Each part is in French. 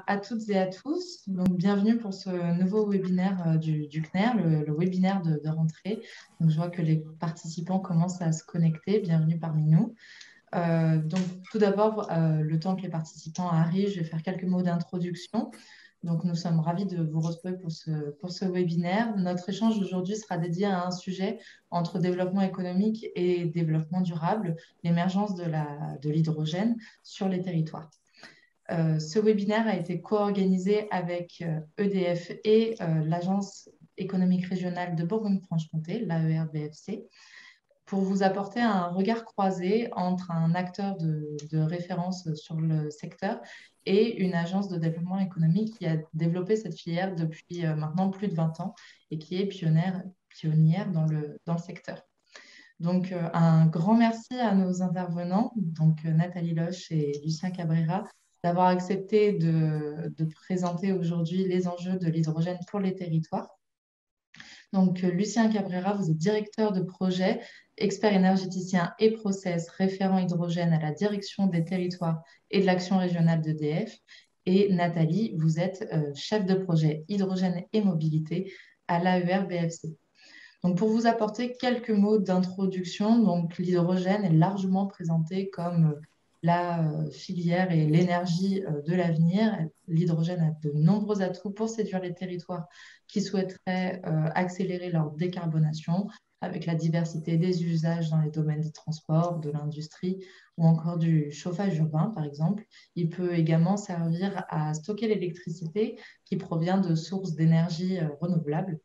à toutes et à tous. Donc, bienvenue pour ce nouveau webinaire du CNER, le webinaire de rentrée. Donc, je vois que les participants commencent à se connecter. Bienvenue parmi nous. Donc, tout d'abord, le temps que les participants arrivent, je vais faire quelques mots d'introduction. Donc, nous sommes ravis de vous retrouver pour ce webinaire. Notre échange aujourd'hui sera dédié à un sujet entre développement économique et développement durable, l'émergence de l'hydrogène sur les territoires. Ce webinaire a été co-organisé avec EDF et l'Agence économique régionale de Bourgogne-Franche-Comté, l'AERBFC, pour vous apporter un regard croisé entre un acteur de référence sur le secteur et une agence de développement économique qui a développé cette filière depuis maintenant plus de 20 ans et qui est pionnière dans le secteur. Donc, un grand merci à nos intervenants, donc Nathalie Loche et Lucien Cabrera, d'avoir accepté de présenter aujourd'hui les enjeux de l'hydrogène pour les territoires. Donc, Lucien Cabrera, vous êtes directeur de projet, expert énergéticien et process référent hydrogène à la direction des territoires et de l'action régionale d'EDF. Et Nathalie, vous êtes chef de projet hydrogène et mobilité à l'AERBFC. Donc, pour vous apporter quelques mots d'introduction, donc l'hydrogène est largement présenté comme la filière et l'énergie de l'avenir. L'hydrogène a de nombreux atouts pour séduire les territoires qui souhaiteraient accélérer leur décarbonation avec la diversité des usages dans les domaines des transports, de l'industrie ou encore du chauffage urbain, par exemple. Il peut également servir à stocker l'électricité qui provient de sources d'énergie renouvelables.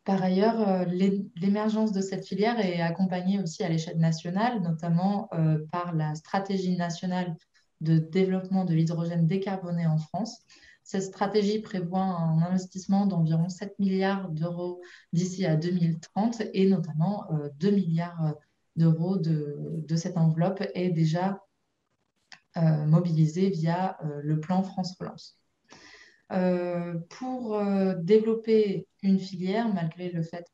Par ailleurs, l'émergence de cette filière est accompagnée aussi à l'échelle nationale, notamment par la stratégie nationale de développement de l'hydrogène décarboné en France. Cette stratégie prévoit un investissement d'environ 7 milliards d'euros d'ici à 2030 et notamment 2 milliards d'euros de cette enveloppe est déjà mobilisée via le plan France Relance. Pour développer une filière, malgré le fait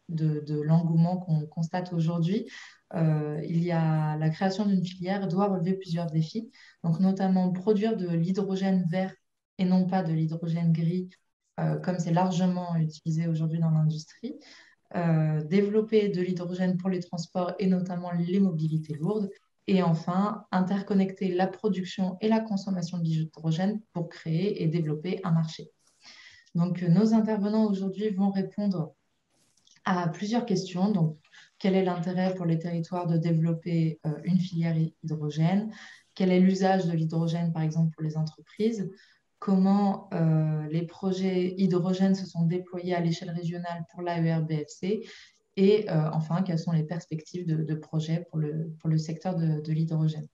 de l'engouement qu'on constate aujourd'hui, la création d'une filière doit relever plusieurs défis, donc notamment produire de l'hydrogène vert et non pas de l'hydrogène gris, comme c'est largement utilisé aujourd'hui dans l'industrie, développer de l'hydrogène pour les transports et notamment les mobilités lourdes, et enfin, interconnecter la production et la consommation de l'hydrogène pour créer et développer un marché. Donc, nos intervenants aujourd'hui vont répondre à plusieurs questions. Donc, quel est l'intérêt pour les territoires de développer une filière hydrogène? Quel est l'usage de l'hydrogène, par exemple, pour les entreprises? Comment les projets hydrogène se sont déployés à l'échelle régionale pour l'AERBFC? Et enfin, quelles sont les perspectives de projet pour le secteur de l'hydrogène?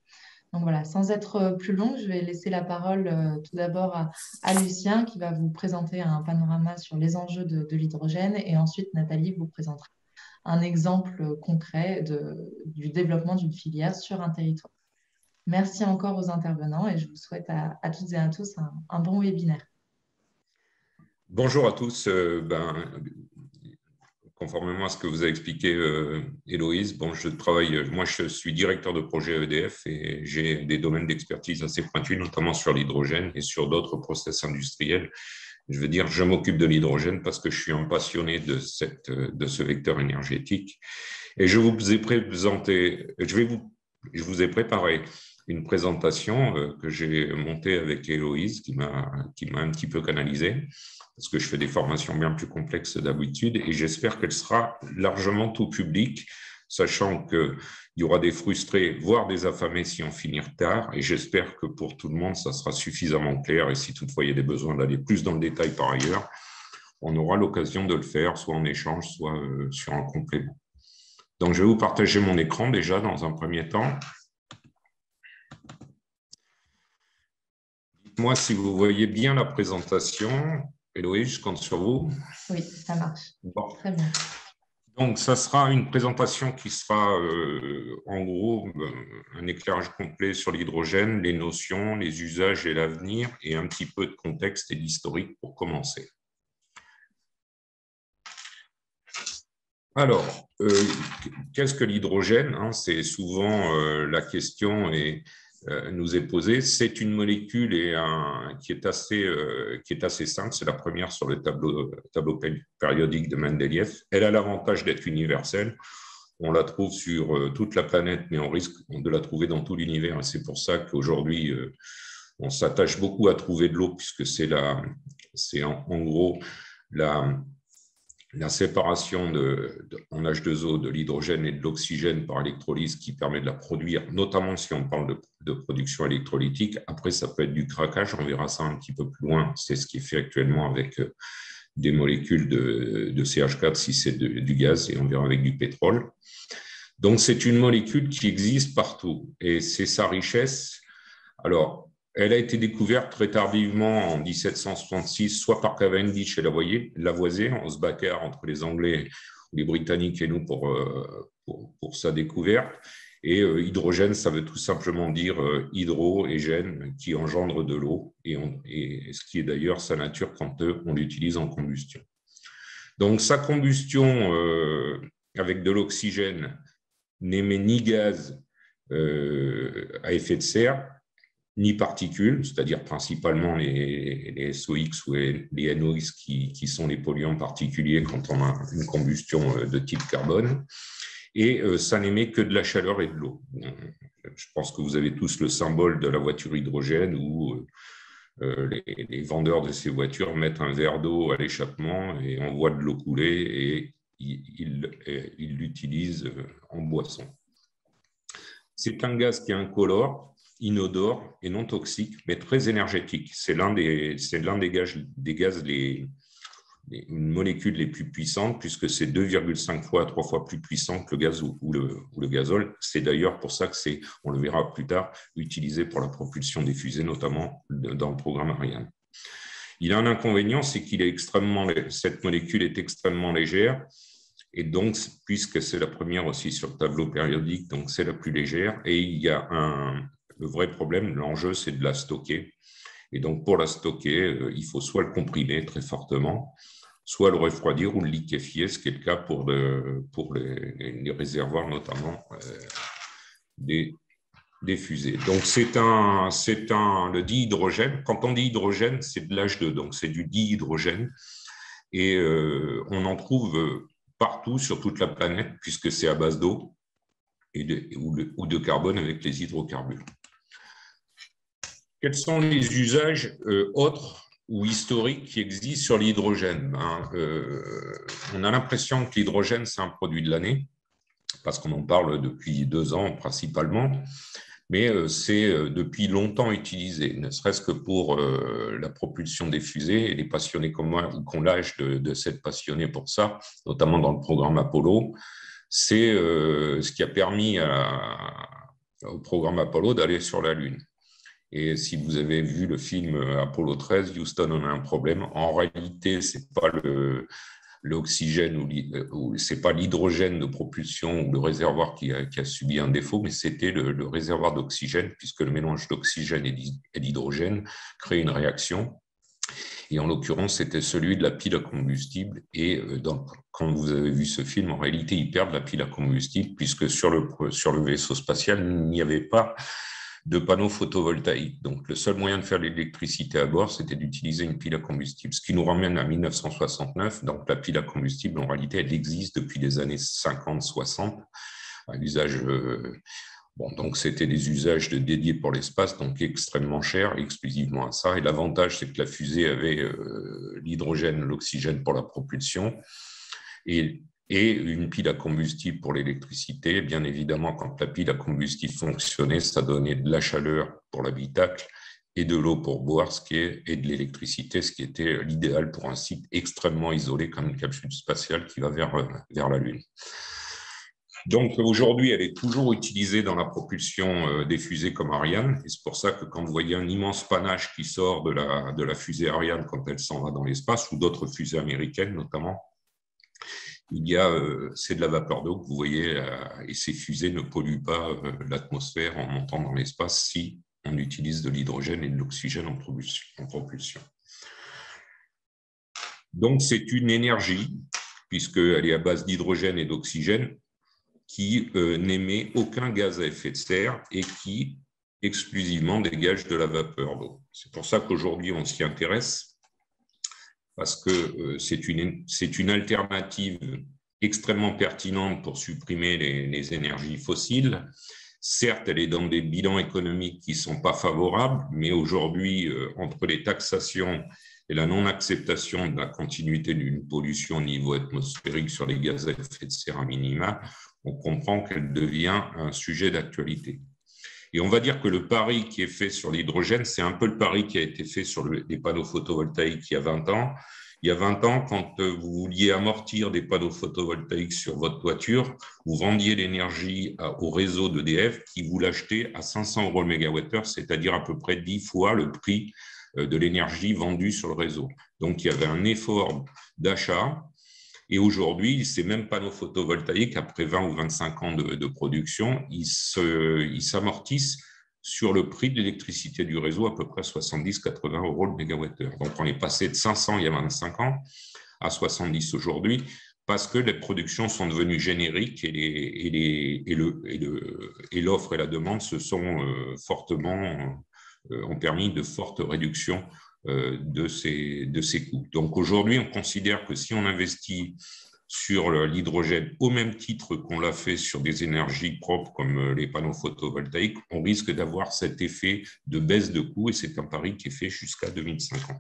Donc voilà, sans être plus longue, je vais laisser la parole tout d'abord à Lucien qui va vous présenter un panorama sur les enjeux de l'hydrogène et ensuite Nathalie vous présentera un exemple concret du développement d'une filière sur un territoire. Merci encore aux intervenants et je vous souhaite à toutes et à tous un bon webinaire. Bonjour à tous. Conformément à ce que vous a expliqué Héloïse, moi je suis directeur de projet EDF et j'ai des domaines d'expertise assez pointus, notamment sur l'hydrogène et sur d'autres process industriels. Je veux dire, je m'occupe de l'hydrogène parce que je suis un passionné de ce vecteur énergétique. Et je vous ai préparé une présentation que j'ai montée avec Héloïse qui m'a un petit peu canalisé, parce que je fais des formations bien plus complexes d'habitude, et j'espère qu'elle sera largement tout public, sachant qu'il y aura des frustrés, voire des affamés si on finit tard, et j'espère que pour tout le monde, ça sera suffisamment clair, et si toutefois il y a des besoins d'aller plus dans le détail par ailleurs, on aura l'occasion de le faire, soit en échange, soit sur un complément. Donc, je vais vous partager mon écran déjà dans un premier temps. Dites-moi si vous voyez bien la présentation. Héloïse, je compte sur vous. Oui, ça marche. Bon. Très bien. Donc, ça sera une présentation qui sera en gros un éclairage complet sur l'hydrogène, les notions, les usages et l'avenir, et un petit peu de contexte et d'historique pour commencer. Alors, qu'est-ce que l'hydrogène? C'est souvent la question, et nous est posée. C'est une molécule qui est assez simple. C'est la première sur le tableau périodique de Mendeleïev. Elle a l'avantage d'être universelle. On la trouve sur toute la planète, mais on risque de la trouver dans tout l'univers. Et c'est pour ça qu'aujourd'hui, on s'attache beaucoup à trouver de l'eau, puisque c'est en gros la séparation en H2O de l'hydrogène et de l'oxygène par électrolyse qui permet de la produire, notamment si on parle de production électrolytique. Après, ça peut être du craquage, on verra ça un petit peu plus loin. C'est ce qui est fait actuellement avec des molécules de CH4 si c'est du gaz, et on verra avec du pétrole. Donc, c'est une molécule qui existe partout et c'est sa richesse. Alors, elle a été découverte très tardivement en 1766, soit par Cavendish et Lavoisier. On se bagarre entre les Anglais, les Britanniques et nous pour sa découverte. Et hydrogène, ça veut tout simplement dire hydro et gène qui engendre de l'eau, et ce qui est d'ailleurs sa nature quand on l'utilise en combustion. Donc, sa combustion avec de l'oxygène n'émet ni gaz à effet de serre, ni particules, c'est-à-dire principalement les SOx ou les NOx qui sont les polluants particuliers quand on a une combustion de type carbone, et ça n'émet que de la chaleur et de l'eau. Je pense que vous avez tous le symbole de la voiture hydrogène où les vendeurs de ces voitures mettent un verre d'eau à l'échappement et on voit de l'eau couler, et ils l'utilisent en boisson. C'est un gaz qui est incolore, inodore et non toxique, mais très énergétique. C'est l'un des gaz, une molécule les plus puissantes, puisque c'est 2,5 fois à 3 fois plus puissant que le gaz ou le gazole. C'est d'ailleurs pour ça que on le verra plus tard, utilisé pour la propulsion des fusées, notamment dans le programme Ariane. Il a un inconvénient, c'est cette molécule est extrêmement légère. Et donc, puisque c'est la première aussi sur le tableau périodique, donc c'est la plus légère. Et il y a le vrai problème, l'enjeu, c'est de la stocker. Et donc, pour la stocker, il faut soit le comprimer très fortement, soit le refroidir ou le liquéfier, ce qui est le cas pour les réservoirs, notamment des fusées. Donc, c'est le dihydrogène. Quand on dit hydrogène, c'est de l'H2, donc c'est du dihydrogène. Et on en trouve partout sur toute la planète, puisque c'est à base d'eau ou de carbone avec les hydrocarbures. Quels sont les usages autres ou historiques qui existent sur l'hydrogène? On a l'impression que l'hydrogène, c'est un produit de l'année, parce qu'on en parle depuis 2 ans principalement, mais c'est depuis longtemps utilisé, ne serait-ce que pour la propulsion des fusées. Et les passionnés comme moi, ou qu'on l'âge de s'être passionnés pour ça, notamment dans le programme Apollo, c'est ce qui a permis au programme Apollo d'aller sur la Lune. Et si vous avez vu le film Apollo 13, Houston, on a un problème. En réalité, ce n'est pas l'oxygène ou c'est pas l'hydrogène de propulsion ou le réservoir qui a subi un défaut, mais c'était le réservoir d'oxygène, puisque le mélange d'oxygène et d'hydrogène crée une réaction. Et en l'occurrence, c'était celui de la pile à combustible. Et quand vous avez vu ce film, en réalité, ils perdent la pile à combustible, puisque sur le vaisseau spatial, il n'y avait pas de panneaux photovoltaïques. Donc, le seul moyen de faire l'électricité à bord, c'était d'utiliser une pile à combustible. Ce qui nous ramène à 1969. Donc, la pile à combustible, en réalité, elle existe depuis les années 50-60 à l'usage. Donc, c'était des usages dédiés pour l'espace, donc extrêmement chers, exclusivement à ça. Et l'avantage, c'est que la fusée avait l'hydrogène, l'oxygène pour la propulsion et une pile à combustible pour l'électricité. Bien évidemment, quand la pile à combustible fonctionnait, ça donnait de la chaleur pour l'habitacle et de l'eau pour boire, et de l'électricité, ce qui était l'idéal pour un site extrêmement isolé comme une capsule spatiale qui va vers la Lune. Donc aujourd'hui, elle est toujours utilisée dans la propulsion des fusées comme Ariane. Et c'est pour ça que quand vous voyez un immense panache qui sort de la fusée Ariane quand elle s'en va dans l'espace, ou d'autres fusées américaines notamment, c'est de la vapeur d'eau que vous voyez, et ces fusées ne polluent pas l'atmosphère en montant dans l'espace si on utilise de l'hydrogène et de l'oxygène en propulsion. Donc c'est une énergie, puisqu'elle est à base d'hydrogène et d'oxygène, qui n'émet aucun gaz à effet de serre et qui exclusivement dégage de la vapeur d'eau. C'est pour ça qu'aujourd'hui, on s'y intéresse, parce que c'est une alternative extrêmement pertinente pour supprimer les énergies fossiles. Certes, elle est dans des bilans économiques qui ne sont pas favorables, mais aujourd'hui, entre les taxations et la non-acceptation de la continuité d'une pollution au niveau atmosphérique sur les gaz à effet de serre à minima, on comprend qu'elle devient un sujet d'actualité. Et on va dire que le pari qui est fait sur l'hydrogène, c'est un peu le pari qui a été fait sur les panneaux photovoltaïques il y a 20 ans. Il y a 20 ans, quand vous vouliez amortir des panneaux photovoltaïques sur votre toiture, vous vendiez l'énergie au réseau d'EDF qui vous l'achetait à 500 € le mégawattheure, c'est-à-dire à peu près 10 fois le prix de l'énergie vendue sur le réseau. Donc, il y avait un effort d'achat. Et aujourd'hui, ces mêmes panneaux photovoltaïques, après 20 ou 25 ans de production, ils s'amortissent sur le prix de l'électricité du réseau, à peu près 70-80 € le mégawattheure. Donc, on est passé de 500 il y a 25 ans à 70 aujourd'hui, parce que les productions sont devenues génériques et l'offre et la demande se sont ont permis de fortes réductions de ces coûts. Donc aujourd'hui, on considère que si on investit sur l'hydrogène au même titre qu'on l'a fait sur des énergies propres comme les panneaux photovoltaïques, on risque d'avoir cet effet de baisse de coûts et c'est un pari qui est fait jusqu'à 2050.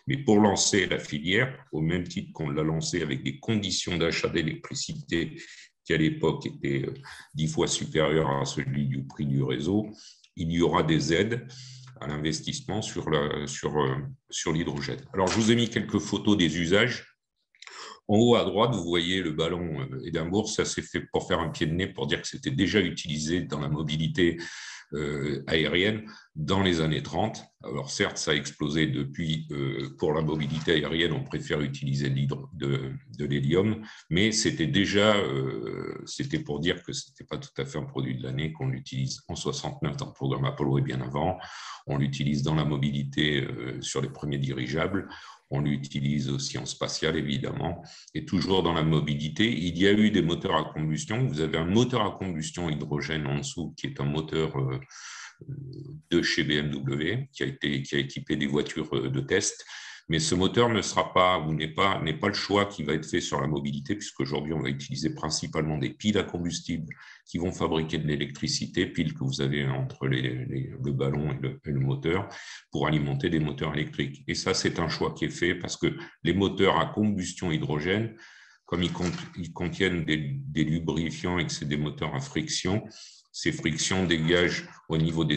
Mais pour lancer la filière, au même titre qu'on l'a lancé avec des conditions d'achat d'électricité qui à l'époque étaient 10 fois supérieures à celui du prix du réseau, il y aura des aides à l'investissement sur l'hydrogène. Alors, je vous ai mis quelques photos des usages. En haut à droite, vous voyez le ballon Édimbourg. Ça s'est fait pour faire un pied de nez pour dire que c'était déjà utilisé dans la mobilité aérienne dans les années 30. Alors certes, ça a explosé depuis. Pour la mobilité aérienne, on préfère utiliser de l'hélium, mais c'était déjà, c'était pour dire que ce n'était pas tout à fait un produit de l'année, qu'on l'utilise en 69 dans le programme Apollo et bien avant. On l'utilise dans la mobilité sur les premiers dirigeables. On l'utilise aussi en spatial, évidemment, et toujours dans la mobilité. Il y a eu des moteurs à combustion. Vous avez un moteur à combustion hydrogène en dessous, qui est un moteur de chez BMW, qui a équipé des voitures de test. Mais ce moteur ne sera pas, ou n'est pas le choix qui va être fait sur la mobilité, puisqu'aujourd'hui, on va utiliser principalement des piles à combustible qui vont fabriquer de l'électricité, piles que vous avez entre le ballon et le moteur, pour alimenter des moteurs électriques. Et ça, c'est un choix qui est fait parce que les moteurs à combustion hydrogène, comme ils contiennent des lubrifiants et que c'est des moteurs à friction, ces frictions dégagent au niveau des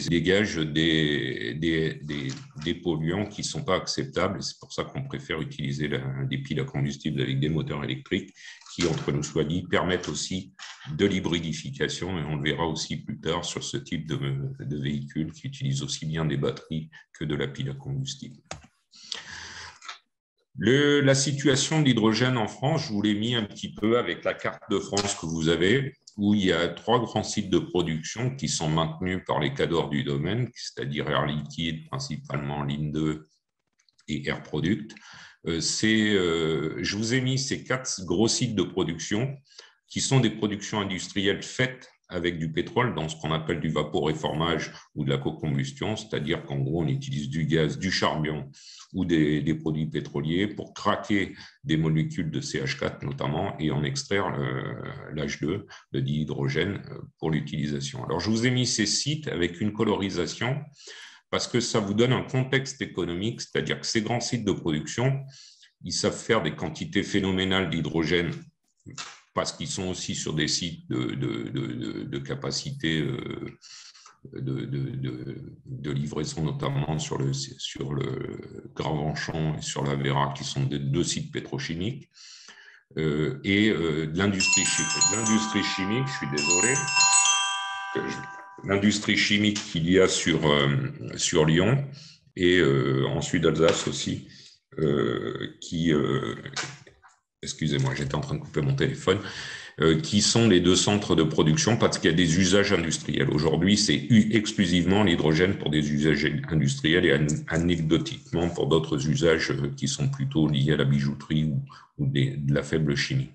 polluants qui ne sont pas acceptables. Et c'est pour ça qu'on préfère utiliser des piles à combustible avec des moteurs électriques qui, entre nous soit dit, permettent aussi de l'hybridification. Et on le verra aussi plus tard sur ce type de véhicules qui utilisent aussi bien des batteries que de la pile à combustible. La situation de l'hydrogène en France, je vous l'ai mis un petit peu avec la carte de France que vous avez, où il y a 3 grands sites de production qui sont maintenus par les cadors du domaine, c'est-à-dire Air Liquide, principalement Ligne 2 et Air Product. Je vous ai mis ces 4 gros sites de production qui sont des productions industrielles faites avec du pétrole dans ce qu'on appelle du vaporéformage ou de la co-combustion, c'est-à-dire qu'en gros, on utilise du gaz, du charbon ou des produits pétroliers pour craquer des molécules de CH4 notamment et en extraire l'H2, le dihydrogène, pour l'utilisation. Alors, je vous ai mis ces sites avec une colorisation parce que ça vous donne un contexte économique, c'est-à-dire que ces grands sites de production, ils savent faire des quantités phénoménales d'hydrogène parce qu'ils sont aussi sur des sites de capacité de livraison, notamment sur le Gravenchon et sur la Vera, qui sont 2 sites pétrochimiques, et de l'industrie chimique, je suis désolé, l'industrie chimique qu'il y a sur Lyon, et en Sud-Alsace aussi, excusez-moi, j'étais en train de couper mon téléphone, qui sont les 2 centres de production parce qu'il y a des usages industriels. Aujourd'hui, c'est exclusivement l'hydrogène pour des usages industriels et anecdotiquement pour d'autres usages qui sont plutôt liés à la bijouterie ou de la faible chimie.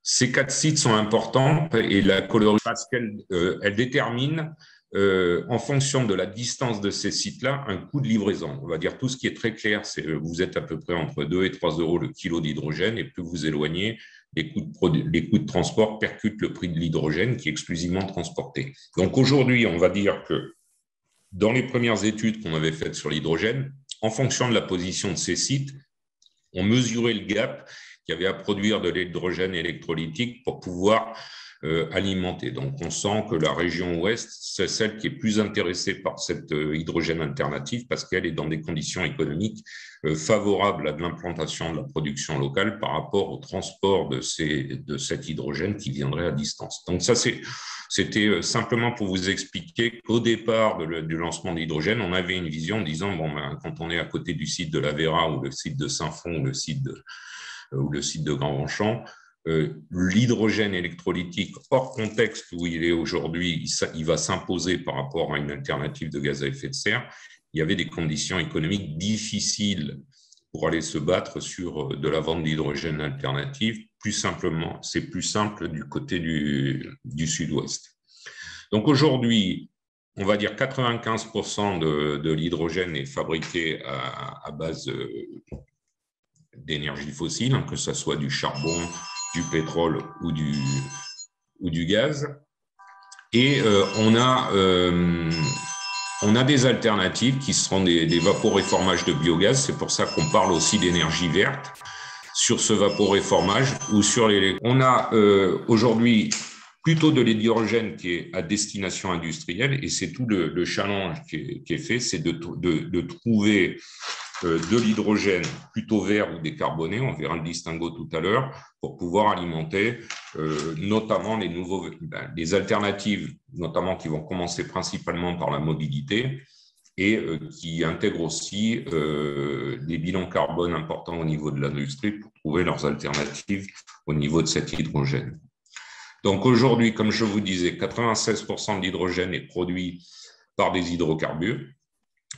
Ces 4 sites sont importants et la colorisation, parce qu'elle elle détermine, en fonction de la distance de ces sites-là, un coût de livraison. On va dire tout ce qui est très clair, c'est vous êtes à peu près entre 2 et 3 € le kilo d'hydrogène, et plus vous éloignez, les coûts de transport percutent le prix de l'hydrogène qui est exclusivement transporté. Donc aujourd'hui, on va dire que dans les premières études qu'on avait faites sur l'hydrogène, en fonction de la position de ces sites, on mesurait le gap qu'il y avait à produire de l'hydrogène électrolytique pour pouvoir alimenter. Donc, on sent que la région ouest, c'est celle qui est plus intéressée par cet hydrogène alternatif parce qu'elle est dans des conditions économiques favorables à de l'implantation de la production locale par rapport au transport de cet hydrogène qui viendrait à distance. Donc, ça, c'était simplement pour vous expliquer qu'au départ du lancement de l'hydrogène, on avait une vision en disant, bon, ben, quand on est à côté du site de la Vera ou le site de Saint-Fond ou le site de Grand-Ronchamp, l'hydrogène électrolytique hors contexte où il est aujourd'hui, il va s'imposer par rapport à une alternative de gaz à effet de serre. Il y avait des conditions économiques difficiles pour aller se battre sur de la vente d'hydrogène alternative. Plus simplement, c'est plus simple du côté du sud-ouest. Donc aujourd'hui, on va dire 95% de l'hydrogène est fabriqué à base d'énergie fossile, que ce soit du charbon, du pétrole ou du gaz. Et on a des alternatives qui seront des vaporéformages de biogaz. C'est pour ça qu'on parle aussi d'énergie verte sur ce vaporéformage ou sur les. On a aujourd'hui plutôt de l'hydrogène qui est à destination industrielle, et c'est tout le challenge qui est fait, c'est de trouver de l'hydrogène plutôt vert ou décarboné, on verra le distinguo tout à l'heure, pour pouvoir alimenter notamment les alternatives, notamment qui vont commencer principalement par la mobilité et qui intègrent aussi des bilans carbone importants au niveau de l'industrie pour trouver leurs alternatives au niveau de cet hydrogène. Donc aujourd'hui, comme je vous disais, 96% de l'hydrogène est produit par des hydrocarbures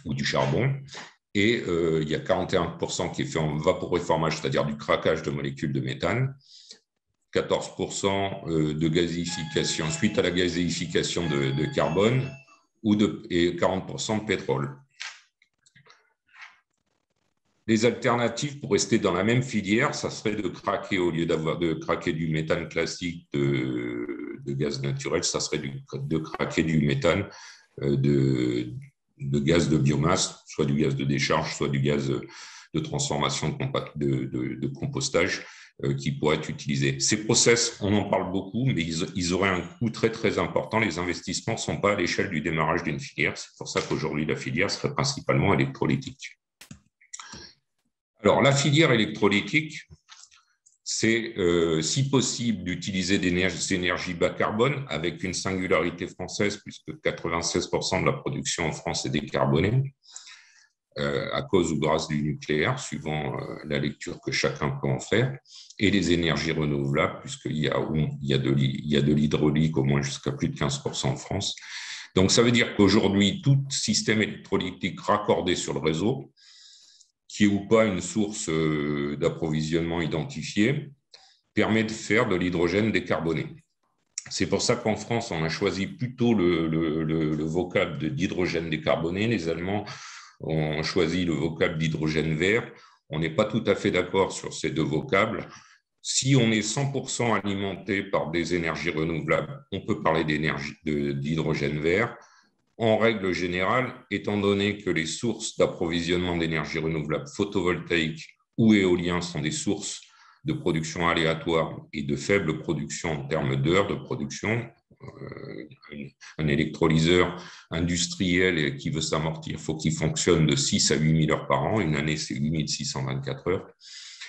ou du charbon. Et il y a 41% qui est fait en vaporéformage, c'est-à-dire du craquage de molécules de méthane, 14% de gazéification, suite à la gazéification de carbone, et 40% de pétrole. Les alternatives pour rester dans la même filière, ça serait de craquer, au lieu de craquer du méthane classique de gaz naturel, ça serait de craquer du méthane de gaz de biomasse, soit du gaz de décharge, soit du gaz de transformation de compostage qui pourrait être utilisé. Ces process, on en parle beaucoup, mais ils auraient un coût très, très important. Les investissements ne sont pas à l'échelle du démarrage d'une filière. C'est pour ça qu'aujourd'hui, la filière serait principalement électrolytique. Alors, la filière électrolytique, c'est, si possible, d'utiliser des énergies bas carbone, avec une singularité française, puisque 96% de la production en France est décarbonée, à cause ou grâce du nucléaire, suivant la lecture que chacun peut en faire, et les énergies renouvelables, puisqu'il y a de l'hydraulique au moins jusqu'à plus de 15% en France. Donc, ça veut dire qu'aujourd'hui, tout système électrolytique raccordé sur le réseau, qui est ou pas une source d'approvisionnement identifiée, permet de faire de l'hydrogène décarboné. C'est pour ça qu'en France, on a choisi plutôt le vocable d'hydrogène décarboné. Les Allemands ont choisi le vocable d'hydrogène vert. On n'est pas tout à fait d'accord sur ces deux vocables. Si on est 100% alimenté par des énergies renouvelables, on peut parler d'hydrogène vert. En règle générale, étant donné que les sources d'approvisionnement d'énergie renouvelable photovoltaïque ou éolien sont des sources de production aléatoire et de faible production en termes d'heures de production, un électrolyseur industriel qui veut s'amortir, il faut qu'il fonctionne de 6 à 8 000 heures par an. Une année, c'est 8 624 heures.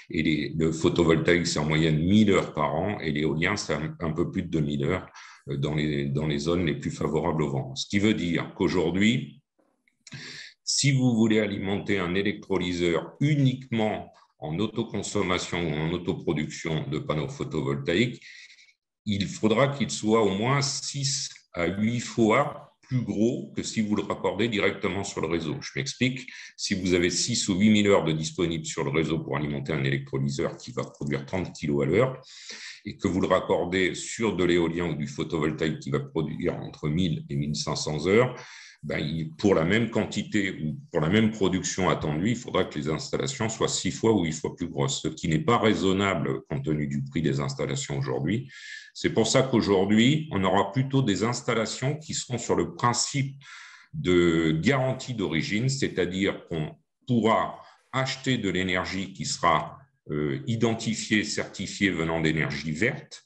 Et le photovoltaïque, c'est en moyenne 1 000 heures par an. Et l'éolien, c'est un peu plus de 2 000 heures dans les zones les plus favorables au vent. Ce qui veut dire qu'aujourd'hui, si vous voulez alimenter un électrolyseur uniquement en autoconsommation ou en autoproduction de panneaux photovoltaïques, il faudra qu'il soit au moins 6 à 8 fois plus gros que si vous le raccordez directement sur le réseau. Je m'explique, si vous avez 6 ou 8 000 heures de disponibles sur le réseau pour alimenter un électrolyseur qui va produire 30 kg à l'heure, et que vous le raccordez sur de l'éolien ou du photovoltaïque qui va produire entre 1000 et 1500 heures, pour la même quantité ou pour la même production attendue, il faudra que les installations soient 6 fois ou 8 fois plus grosses, ce qui n'est pas raisonnable compte tenu du prix des installations aujourd'hui. C'est pour ça qu'aujourd'hui, on aura plutôt des installations qui seront sur le principe de garantie d'origine, c'est-à-dire qu'on pourra acheter de l'énergie qui sera identifiée, certifiée venant d'énergie verte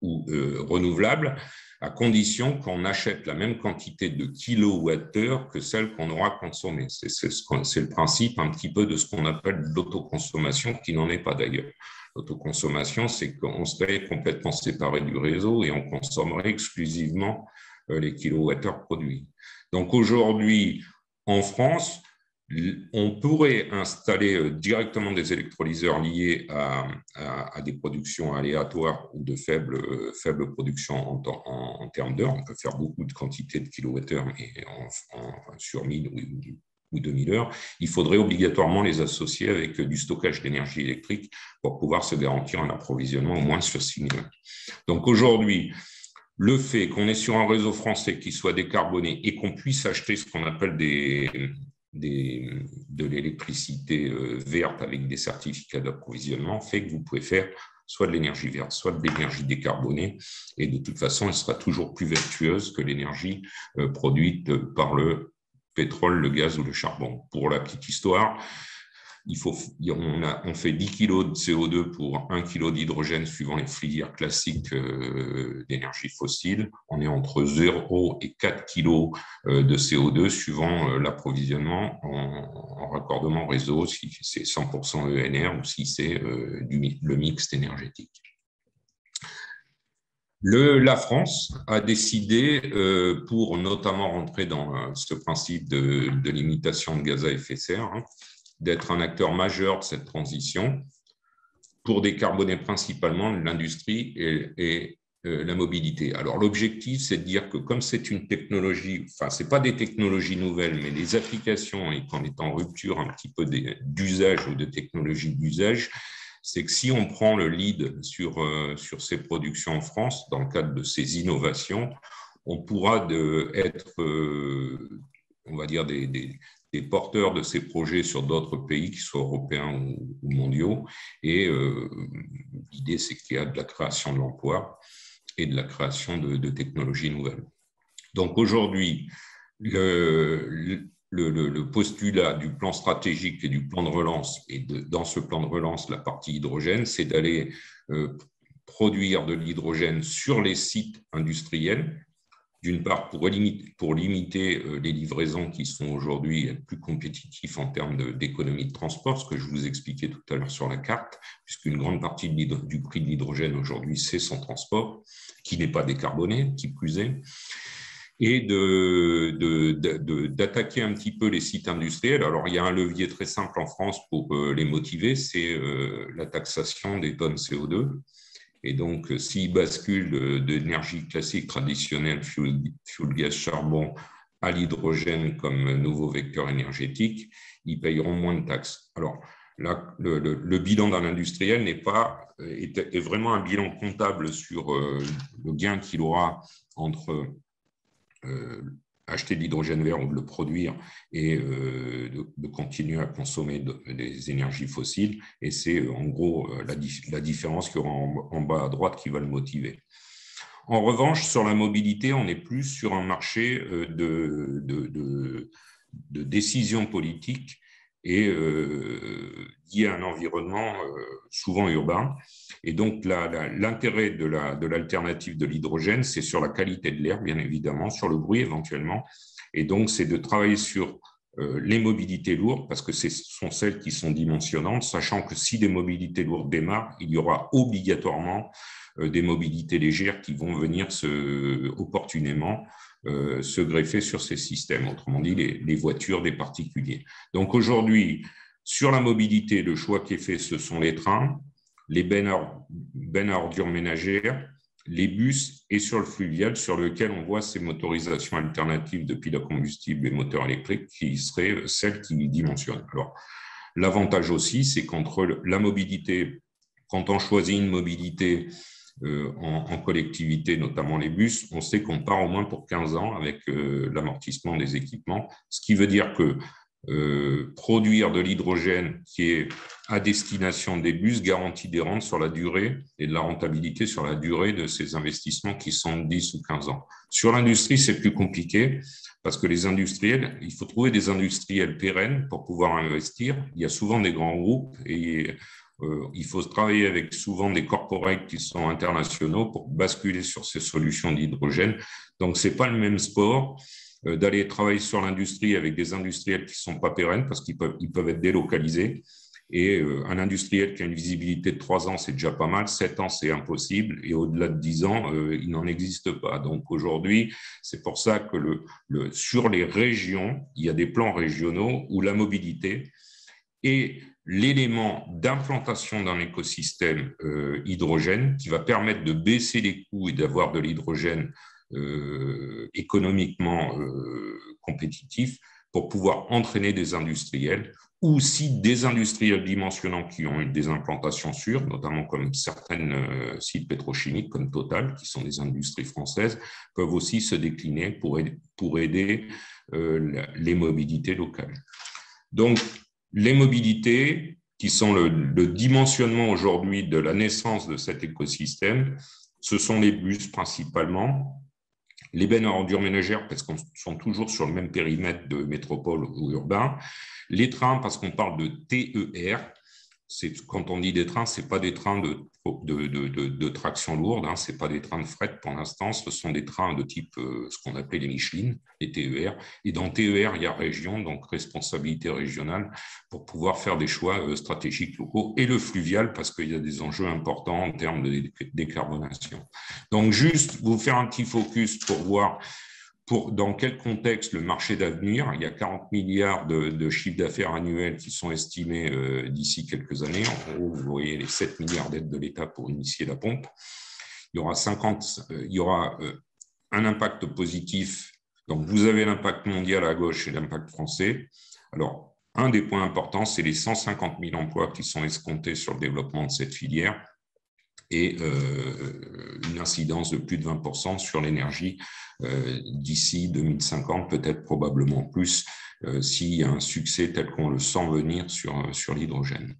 ou renouvelable, à condition qu'on achète la même quantité de kilowattheures que celle qu'on aura consommée. C'est le principe un petit peu de ce qu'on appelle l'autoconsommation, qui n'en est pas d'ailleurs. L'autoconsommation, c'est qu'on serait complètement séparé du réseau et on consommerait exclusivement les kilowattheures produits. Donc aujourd'hui, en France, on pourrait installer directement des électrolyseurs liés à des productions aléatoires ou de faible production en termes d'heures. On peut faire beaucoup de quantités de kilowattheures, mais sur 1000 ou 2000 heures. Il faudrait obligatoirement les associer avec du stockage d'énergie électrique pour pouvoir se garantir un approvisionnement au moins sur 6000 heures. Donc aujourd'hui, le fait qu'on est sur un réseau français qui soit décarboné et qu'on puisse acheter ce qu'on appelle de l'électricité verte avec des certificats d'approvisionnement fait que vous pouvez faire soit de l'énergie verte, soit de l'énergie décarbonée. Et de toute façon, elle sera toujours plus vertueuse que l'énergie produite par le pétrole, le gaz ou le charbon. Pour la petite histoire, on fait 10 kg de CO2 pour 1 kg d'hydrogène suivant les filières classiques d'énergie fossile. On est entre 0 et 4 kg de CO2 suivant l'approvisionnement en raccordement réseau, si c'est 100% ENR ou si c'est le mixte énergétique. La France a décidé, pour notamment rentrer dans ce principe de limitation de gaz à effet de serre, d'être un acteur majeur de cette transition pour décarboner principalement l'industrie et la mobilité. Alors l'objectif, c'est de dire que comme c'est une technologie, enfin ce n'est pas des technologies nouvelles, mais les applications qu'on est en rupture un petit peu d'usage ou de technologie d'usage, c'est que si on prend le lead sur ces productions en France, dans le cadre de ces innovations, on pourra être, on va dire, des porteurs de ces projets sur d'autres pays, qu'ils soient européens ou mondiaux. Et l'idée, c'est qu'il y a de la création de l'emploi et de la création de technologies nouvelles. Donc aujourd'hui, le postulat du plan stratégique et du plan de relance, et dans ce plan de relance, la partie hydrogène, c'est d'aller produire de l'hydrogène sur les sites industriels, d'une part pour limiter les livraisons qui sont aujourd'hui plus compétitifs en termes d'économie de transport, ce que je vous expliquais tout à l'heure sur la carte, puisqu'une grande partie du prix de l'hydrogène aujourd'hui, c'est son transport, qui n'est pas décarboné, qui plus est, et d'attaquer un petit peu les sites industriels. Alors, il y a un levier très simple en France pour les motiver, c'est la taxation des tonnes CO2. Et donc, s'ils basculent d'énergie classique traditionnelle, fuel, gaz, charbon, à l'hydrogène comme nouveau vecteur énergétique, ils payeront moins de taxes. Alors, là, le bilan d'un industriel est vraiment un bilan comptable sur le gain qu'il aura entre acheter de l'hydrogène vert ou de le produire et de continuer à consommer des énergies fossiles. Et c'est en gros la différence qu'il y aura en bas à droite qui va le motiver. En revanche, sur la mobilité, on est plus sur un marché de décisions politiques et lié à un environnement souvent urbain. Et donc, l'intérêt de l'alternative de l'hydrogène, c'est sur la qualité de l'air, bien évidemment, sur le bruit éventuellement. Et donc, c'est de travailler sur les mobilités lourdes, parce que ce sont celles qui sont dimensionnantes, sachant que si des mobilités lourdes démarrent, il y aura obligatoirement des mobilités légères qui vont venir opportunément se greffer sur ces systèmes, autrement dit les voitures des particuliers. Donc aujourd'hui, sur la mobilité, le choix qui est fait, ce sont les trains, les bennes à ordures ménagères, les bus et sur le fluvial, sur lequel on voit ces motorisations alternatives de piles à combustible et moteurs électriques qui seraient celles qui dimensionnent. Alors, l'avantage aussi, c'est qu'entre la mobilité, quand on choisit une mobilité en collectivité, notamment les bus, on sait qu'on part au moins pour 15 ans avec l'amortissement des équipements, ce qui veut dire que produire de l'hydrogène qui est à destination des bus garantit des rentes sur la durée et de la rentabilité sur la durée de ces investissements qui sont de 10 ou 15 ans. Sur l'industrie, c'est plus compliqué parce que les industriels, il faut trouver des industriels pérennes pour pouvoir investir. Il y a souvent des grands groupes et il faut travailler avec souvent des corporates qui sont internationaux pour basculer sur ces solutions d'hydrogène. Donc, ce n'est pas le même sport d'aller travailler sur l'industrie avec des industriels qui ne sont pas pérennes parce qu'ils peuvent être délocalisés. Et un industriel qui a une visibilité de 3 ans, c'est déjà pas mal. 7 ans, c'est impossible. Et au-delà de 10 ans, il n'en existe pas. Donc aujourd'hui, c'est pour ça que sur les régions, il y a des plans régionaux où la mobilité est l'élément d'implantation d'un écosystème hydrogène qui va permettre de baisser les coûts et d'avoir de l'hydrogène économiquement compétitif pour pouvoir entraîner des industriels ou si des industriels dimensionnants qui ont des implantations sûres, notamment comme certains sites pétrochimiques comme Total, qui sont des industries françaises, peuvent aussi se décliner pour aider les mobilités locales. Donc, les mobilités qui sont le dimensionnement aujourd'hui de la naissance de cet écosystème, ce sont les bus principalement, les bennes à ordures ménagères parce qu'on sont toujours sur le même périmètre de métropole ou urbain, les trains parce qu'on parle de TER. Quand on dit des trains, ce n'est pas des trains de traction lourde, ce n'est pas des trains de fret pour l'instant, ce sont des trains de type ce qu'on appelait les Michelin, les TER. Et dans TER, il y a région, donc responsabilité régionale, pour pouvoir faire des choix stratégiques locaux. Et le fluvial, parce qu'il y a des enjeux importants en termes de décarbonation. Donc, juste vous faire un petit focus pour voir dans quel contexte le marché d'avenir. Il y a 40 milliards de chiffres d'affaires annuels qui sont estimés d'ici quelques années. En gros, vous voyez les 7 milliards d'aides de l'État pour initier la pompe. Il y aura un impact positif. Donc, vous avez l'impact mondial à gauche et l'impact français. Alors, un des points importants, c'est les 150 000 emplois qui sont escomptés sur le développement de cette filière et une incidence de plus de 20% sur l'énergie d'ici 2050, peut-être probablement plus, s'il y a un succès tel qu'on le sent venir sur l'hydrogène.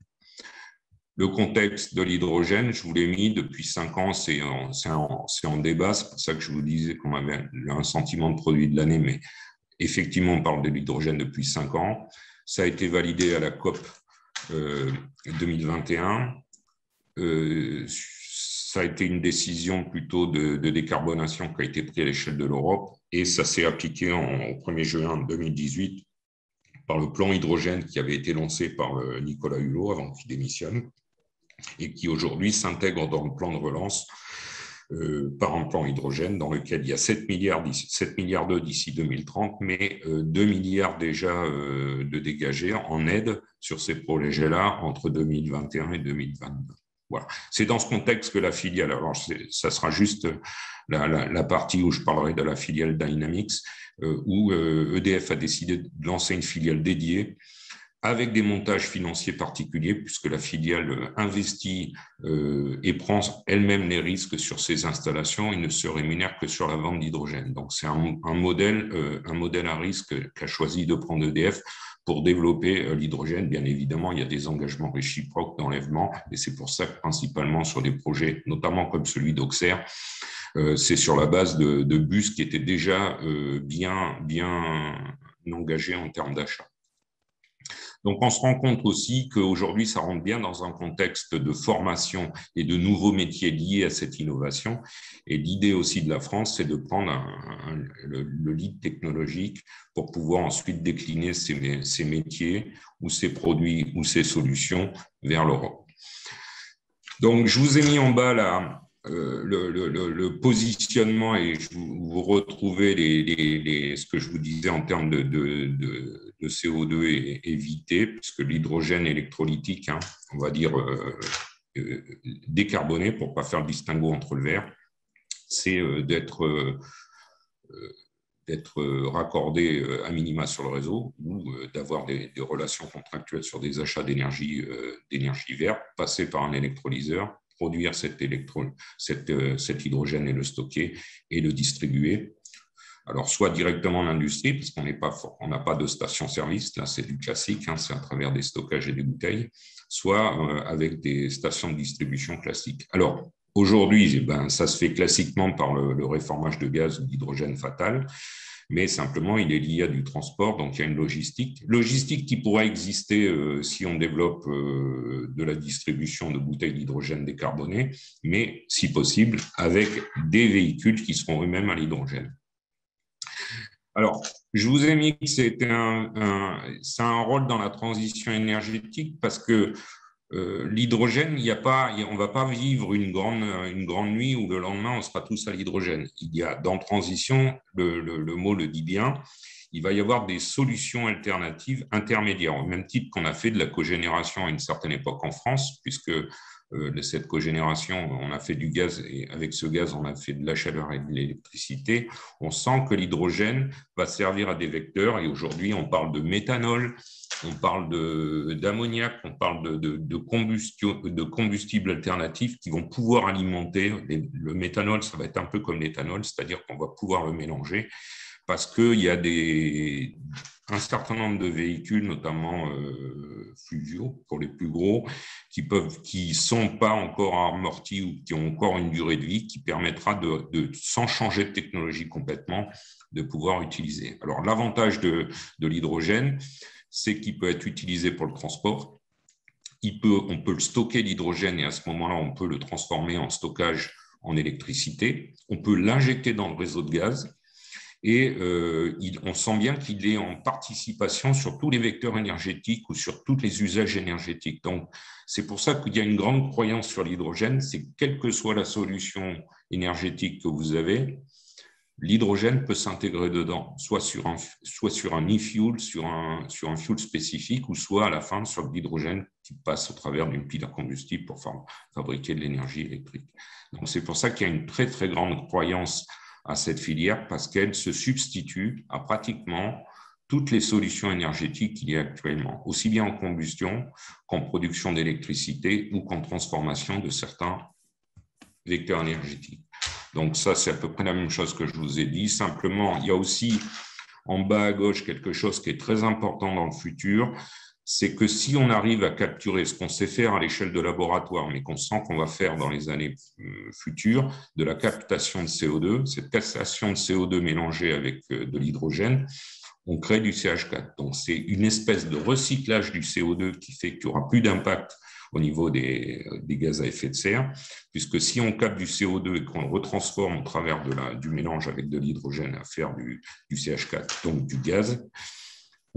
Le contexte de l'hydrogène, je vous l'ai mis depuis 5 ans, c'est en débat, c'est pour ça que je vous disais qu'on avait un sentiment de produit de l'année, mais effectivement, on parle de l'hydrogène depuis 5 ans. Ça a été validé à la COP 2021. Ça a été une décision plutôt de décarbonation qui a été prise à l'échelle de l'Europe et ça s'est appliqué au 1er juin 2018 par le plan hydrogène qui avait été lancé par Nicolas Hulot avant qu'il démissionne et qui aujourd'hui s'intègre dans le plan de relance par un plan hydrogène dans lequel il y a 7 milliards d'ici 2030, mais 2 milliards déjà de dégagés en aide sur ces projets-là entre 2021 et 2022. Voilà. C'est dans ce contexte que la filiale, alors ça sera juste la partie où je parlerai de la filiale Dynamics, où EDF a décidé de lancer une filiale dédiée avec des montages financiers particuliers, puisque la filiale investit et prend elle-même les risques sur ses installations et ne se rémunère que sur la vente d'hydrogène. Donc c'est un modèle à risque qu'a choisi de prendre EDF pour développer l'hydrogène. Bien évidemment, il y a des engagements réciproques d'enlèvement, et c'est pour ça que principalement sur des projets, notamment comme celui d'Auxerre, c'est sur la base de bus qui étaient déjà bien engagés en termes d'achat. Donc, on se rend compte aussi qu'aujourd'hui, ça rentre bien dans un contexte de formation et de nouveaux métiers liés à cette innovation. Et l'idée aussi de la France, c'est de prendre le lead technologique pour pouvoir ensuite décliner ces métiers ou ces produits ou ces solutions vers l'Europe. Donc, je vous ai mis en bas là le positionnement et vous retrouvez ce que je vous disais en termes de CO2 évité, puisque l'hydrogène électrolytique, on va dire décarboné pour ne pas faire le distinguo entre le vert, c'est d'être raccordé à minima sur le réseau ou d'avoir des relations contractuelles sur des achats d'énergie verte, passer par un électrolyseur, produire cet hydrogène et le stocker et le distribuer. Alors, soit directement en industrie, parce qu'on n'a pas de station-service, là c'est du classique, c'est à travers des stockages et des bouteilles, soit avec des stations de distribution classiques. Alors, aujourd'hui, ça se fait classiquement par le réformage de gaz ou d'hydrogène fatal, mais simplement, il est lié à du transport, donc il y a une logistique qui pourrait exister si on développe de la distribution de bouteilles d'hydrogène décarbonées, mais si possible, avec des véhicules qui seront eux-mêmes à l'hydrogène. Alors, je vous ai mis que c'est un rôle dans la transition énergétique parce que l'hydrogène, on ne va pas vivre une grande nuit où le lendemain, on sera tous à l'hydrogène. Il y a dans transition, le mot le dit bien, il va y avoir des solutions alternatives intermédiaires, au même titre qu'on a fait de la cogénération à une certaine époque en France, puisque cette cogénération, on a fait du gaz et avec ce gaz, on a fait de la chaleur et de l'électricité. On sent que l'hydrogène va servir à des vecteurs et aujourd'hui, on parle de méthanol, on parle d'ammoniac, on parle de combustibles alternatifs qui vont pouvoir alimenter. Le méthanol, ça va être un peu comme l'éthanol, c'est-à-dire qu'on va pouvoir le mélanger parce qu'il y a un certain nombre de véhicules, notamment fluviaux pour les plus gros, qui sont pas encore amortis ou qui ont encore une durée de vie qui permettra sans changer de technologie complètement, de pouvoir utiliser. Alors l'avantage de l'hydrogène, c'est qu'il peut être utilisé pour le transport. On peut le stocker l'hydrogène et à ce moment-là, on peut le transformer en stockage en électricité. On peut l'injecter dans le réseau de gaz. Et on sent bien qu'il est en participation sur tous les vecteurs énergétiques ou sur tous les usages énergétiques. Donc, c'est pour ça qu'il y a une grande croyance sur l'hydrogène, c'est que quelle que soit la solution énergétique que vous avez, l'hydrogène peut s'intégrer dedans, soit sur un e-fuel, sur un fuel spécifique, ou soit à la fin sur de l'hydrogène qui passe au travers d'une pile à combustible pour fabriquer de l'énergie électrique. Donc, c'est pour ça qu'il y a une très, très grande croyance à cette filière parce qu'elle se substitue à pratiquement toutes les solutions énergétiques qu'il y a actuellement, aussi bien en combustion qu'en production d'électricité ou qu'en transformation de certains vecteurs énergétiques. Donc ça, c'est à peu près la même chose que je vous ai dit. Simplement, il y a aussi en bas à gauche quelque chose qui est très important dans le futur, c'est que si on arrive à capturer ce qu'on sait faire à l'échelle de laboratoire, mais qu'on sent qu'on va faire dans les années futures, de la captation de CO2, cette captation de CO2 mélangée avec de l'hydrogène, on crée du CH4. Donc, c'est une espèce de recyclage du CO2 qui fait qu'il n'y aura plus d'impact au niveau des gaz à effet de serre, puisque si on capte du CO2 et qu'on le retransforme au travers du mélange avec de l'hydrogène à faire du CH4, donc du gaz,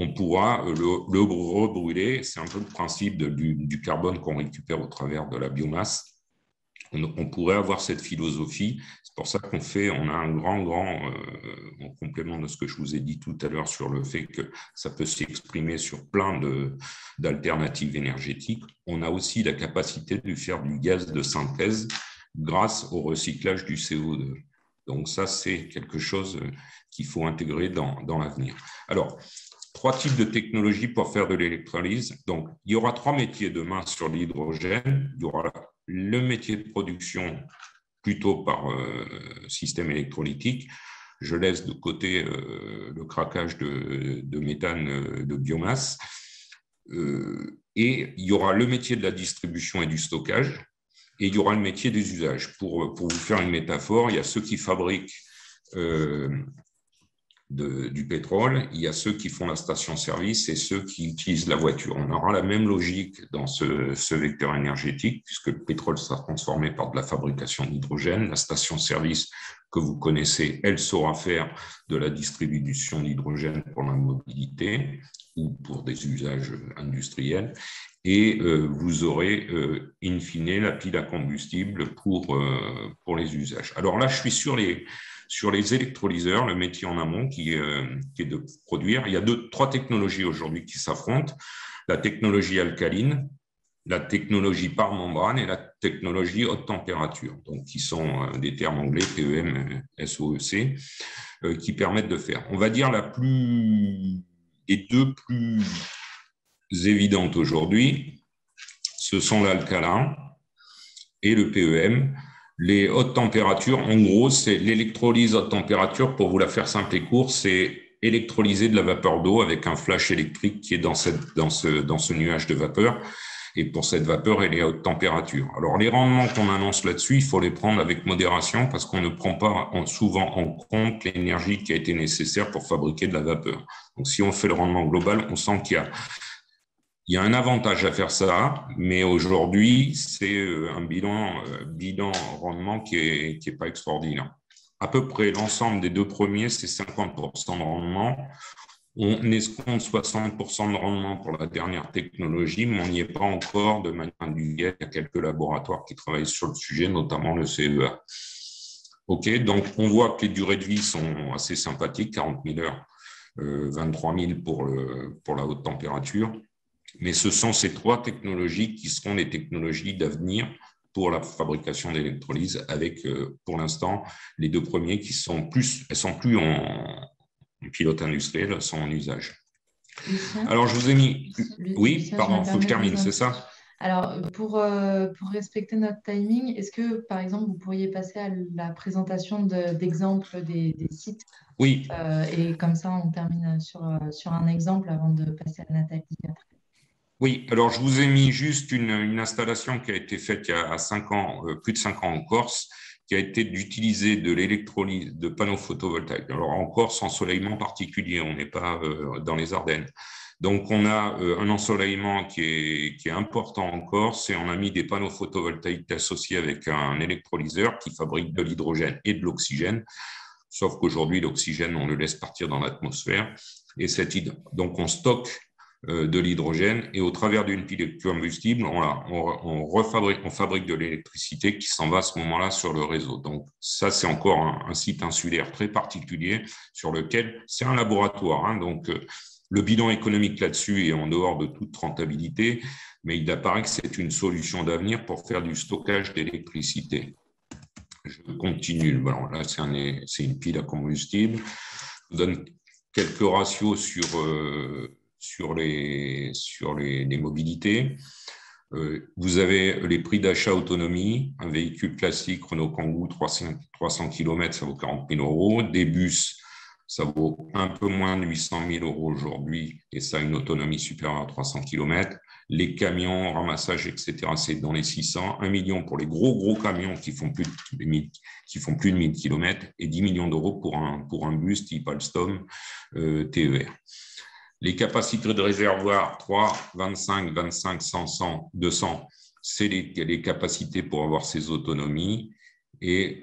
on pourra le rebrûler. C'est un peu le principe du carbone qu'on récupère au travers de la biomasse. On pourrait avoir cette philosophie. C'est pour ça on a un grand, en complément de ce que je vous ai dit tout à l'heure sur le fait que ça peut s'exprimer sur plein d'alternatives énergétiques. On a aussi la capacité de faire du gaz de synthèse grâce au recyclage du CO2. Donc ça, c'est quelque chose qu'il faut intégrer dans l'avenir. Alors, 3 types de technologies pour faire de l'électrolyse. Donc, il y aura 3 métiers demain sur l'hydrogène. Il y aura le métier de production plutôt par système électrolytique. Je laisse de côté le craquage de méthane de biomasse. Et il y aura le métier de la distribution et du stockage. Et il y aura le métier des usages. Pour vous faire une métaphore, il y a ceux qui fabriquent du pétrole, il y a ceux qui font la station-service et ceux qui utilisent la voiture. On aura la même logique dans ce vecteur énergétique, puisque le pétrole sera transformé par de la fabrication d'hydrogène. La station-service que vous connaissez, elle saura faire de la distribution d'hydrogène pour la mobilité ou pour des usages industriels. Et vous aurez, in fine, la pile à combustible pour les usages. Alors là, je suis sur les électrolyseurs, le métier en amont qui est de produire. Il y a 3 technologies aujourd'hui qui s'affrontent. La technologie alcaline, la technologie par membrane et la technologie haute température, donc qui sont des termes anglais, PEM, SOEC, qui permettent de faire. On va dire les deux plus évidentes aujourd'hui, ce sont l'alcalin et le PEM. Les hautes températures, en gros, c'est l'électrolyse haute température. Pour vous la faire simple et court, c'est électrolyser de la vapeur d'eau avec un flash électrique qui est dans ce nuage de vapeur. Et pour cette vapeur, elle est à haute température. Alors, les rendements qu'on annonce là-dessus, il faut les prendre avec modération parce qu'on ne prend pas souvent en compte l'énergie qui a été nécessaire pour fabriquer de la vapeur. Donc, si on fait le rendement global, on sent qu'il y a un avantage à faire ça, mais aujourd'hui, c'est un bilan rendement qui est pas extraordinaire. À peu près l'ensemble des deux premiers, c'est 50% de rendement. On escompte 60% de rendement pour la dernière technologie, mais on n'y est pas encore de manière individuelle. Il y a quelques laboratoires qui travaillent sur le sujet, notamment le CEA. OK, donc on voit que les durées de vie sont assez sympathiques, 40 000 heures, 23 000 pour la haute température. Mais ce sont ces trois technologies qui seront les technologies d'avenir pour la fabrication d'électrolyse, avec pour l'instant les deux premiers qui sont plus, elles sont plus en pilote industriel, elles sont en usage. Lucien, alors je vous ai mis, oui, Lucien, pardon, il faut que je termine, c'est ça? Alors, pour respecter notre timing, est-ce que, par exemple, vous pourriez passer à la présentation d'exemples des sites Oui. Et comme ça, on termine sur un exemple avant de passer à Nathalie après. Oui, alors je vous ai mis juste une installation qui a été faite il y a 5 ans, plus de 5 ans en Corse, qui a été d'utiliser de l'électrolyse de panneaux photovoltaïques. Alors en Corse, ensoleillement particulier, on n'est pas dans les Ardennes. Donc on a un ensoleillement qui est important en Corse et on a mis des panneaux photovoltaïques associés avec un électrolyseur qui fabrique de l'hydrogène et de l'oxygène. Sauf qu'aujourd'hui, l'oxygène, on le laisse partir dans l'atmosphère. Et donc on stocke de l'hydrogène et au travers d'une pile de combustible, on fabrique de l'électricité qui s'en va à ce moment-là sur le réseau. Donc ça, c'est encore un site insulaire très particulier sur lequel c'est un laboratoire. Hein, donc le bilan économique là-dessus est en dehors de toute rentabilité, mais il apparaît que c'est une solution d'avenir pour faire du stockage d'électricité. Je continue. Bon, là, c'est une pile à combustible. Je vous donne quelques ratios sur les mobilités. Vous avez les prix d'achat autonomie. Un véhicule classique Renault Kangoo, 300 km, ça vaut 40 000 euros. Des bus, ça vaut un peu moins de 800 000 euros aujourd'hui et ça a une autonomie supérieure à 300 km. Les camions, ramassage, etc., c'est dans les 600. 1 million pour les gros camions qui font plus de 1000 km et 10 millions d'euros pour un bus type Alstom TER. Les capacités de réservoir 3, 25, 100, 200, c'est les capacités pour avoir ces autonomies et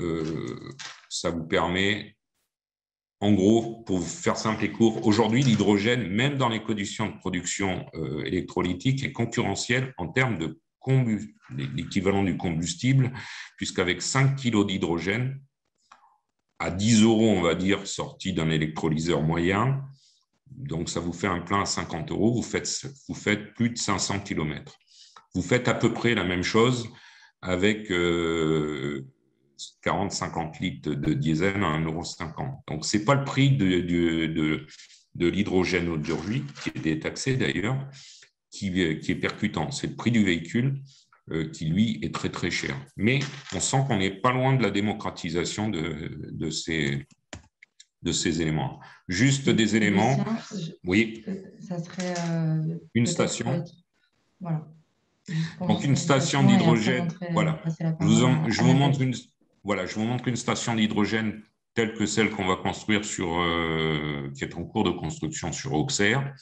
ça vous permet, en gros, pour vous faire simple et court, aujourd'hui, l'hydrogène, même dans les conditions de production électrolytique, est concurrentiel en termes de l'équivalent du combustible, puisqu'avec 5 kg d'hydrogène, à 10 euros, on va dire, sorti d'un électrolyseur moyen, donc ça vous fait un plein à 50 euros, vous faites plus de 500 km. Vous faites à peu près la même chose avec 40-50 litres de diesel à 1,50 €. Donc, ce n'est pas le prix de l'hydrogène aujourd'hui, qui est détaxé d'ailleurs, qui est percutant. C'est le prix du véhicule qui, lui, est très, très cher. Mais on sent qu'on n'est pas loin de la démocratisation de ces éléments. Juste des éléments. Oui. Ça serait une station. Voilà. Donc, une station d'hydrogène. Voilà. Je vous montre une station d'hydrogène telle que celle qu'on va construire qui est en cours de construction sur Auxerre.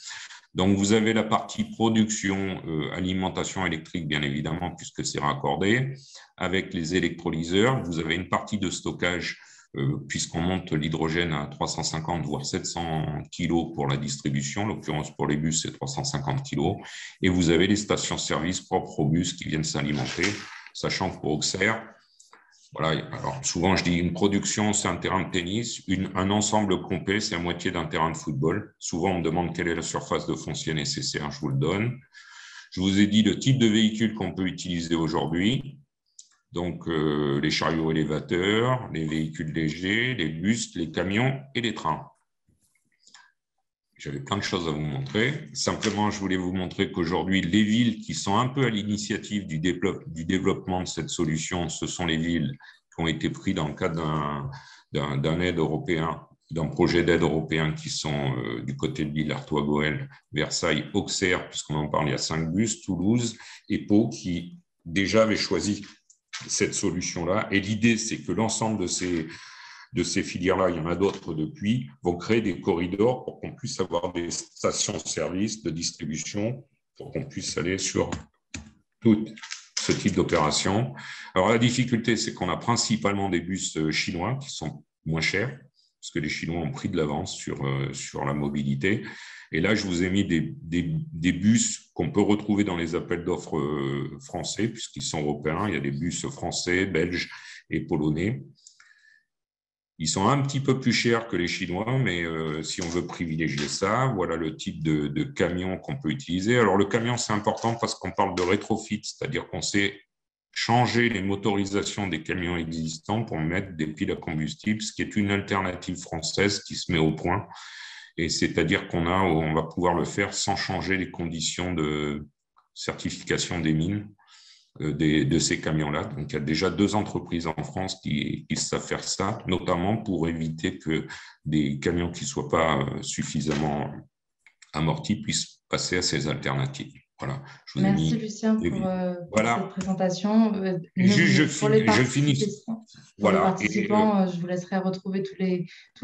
Donc, vous avez la partie production, alimentation électrique, bien évidemment, puisque c'est raccordé, avec les électrolyseurs. Vous avez une partie de stockage, puisqu'on monte l'hydrogène à 350, voire 700 kg pour la distribution. En l'occurrence, pour les bus, c'est 350 kg. Et vous avez les stations-service propres aux bus qui viennent s'alimenter, sachant que pour Auxerre, voilà, alors souvent je dis une production, c'est un terrain de tennis, un ensemble complet, c'est la moitié d'un terrain de football. Souvent, on me demande quelle est la surface de foncier nécessaire, je vous le donne. Je vous ai dit le type de véhicule qu'on peut utiliser aujourd'hui. Donc, les chariots élévateurs, les véhicules légers, les bus, les camions et les trains. J'avais plein de choses à vous montrer. Simplement, je voulais vous montrer qu'aujourd'hui, les villes qui sont un peu à l'initiative du développement de cette solution, ce sont les villes qui ont été prises dans le cadre d'un aide européen, d'un projet d'aide européen qui sont du côté de Lille, Artois-Gohelle, Versailles, Auxerre, puisqu'on en parle, il y a 5 bus, Toulouse et Pau, qui déjà avaient choisi cette solution-là. Et l'idée, c'est que l'ensemble de ces filières-là, il y en a d'autres depuis, vont créer des corridors pour qu'on puisse avoir des stations-service de distribution, pour qu'on puisse aller sur tout ce type d'opération. Alors, la difficulté, c'est qu'on a principalement des bus chinois qui sont moins chers, parce que les Chinois ont pris de l'avance sur la mobilité. Et là, je vous ai mis des bus qu'on peut retrouver dans les appels d'offres français, puisqu'ils sont européens. Il y a des bus français, belges et polonais. Ils sont un petit peu plus chers que les Chinois, mais si on veut privilégier ça, voilà le type de camion qu'on peut utiliser. Alors, le camion, c'est important parce qu'on parle de rétrofit, c'est-à-dire qu'on sait changer les motorisations des camions existants pour mettre des piles à combustible, ce qui est une alternative française qui se met au point. Et c'est-à-dire on va pouvoir le faire sans changer les conditions de certification des mines de ces camions-là. Donc, il y a déjà 2 entreprises en France qui savent faire ça, notamment pour éviter que des camions qui ne soient pas suffisamment amortis puissent passer à ces alternatives. Voilà. Merci Lucien pour cette présentation. Je finis. Pour les participants, je vous laisserai retrouver tous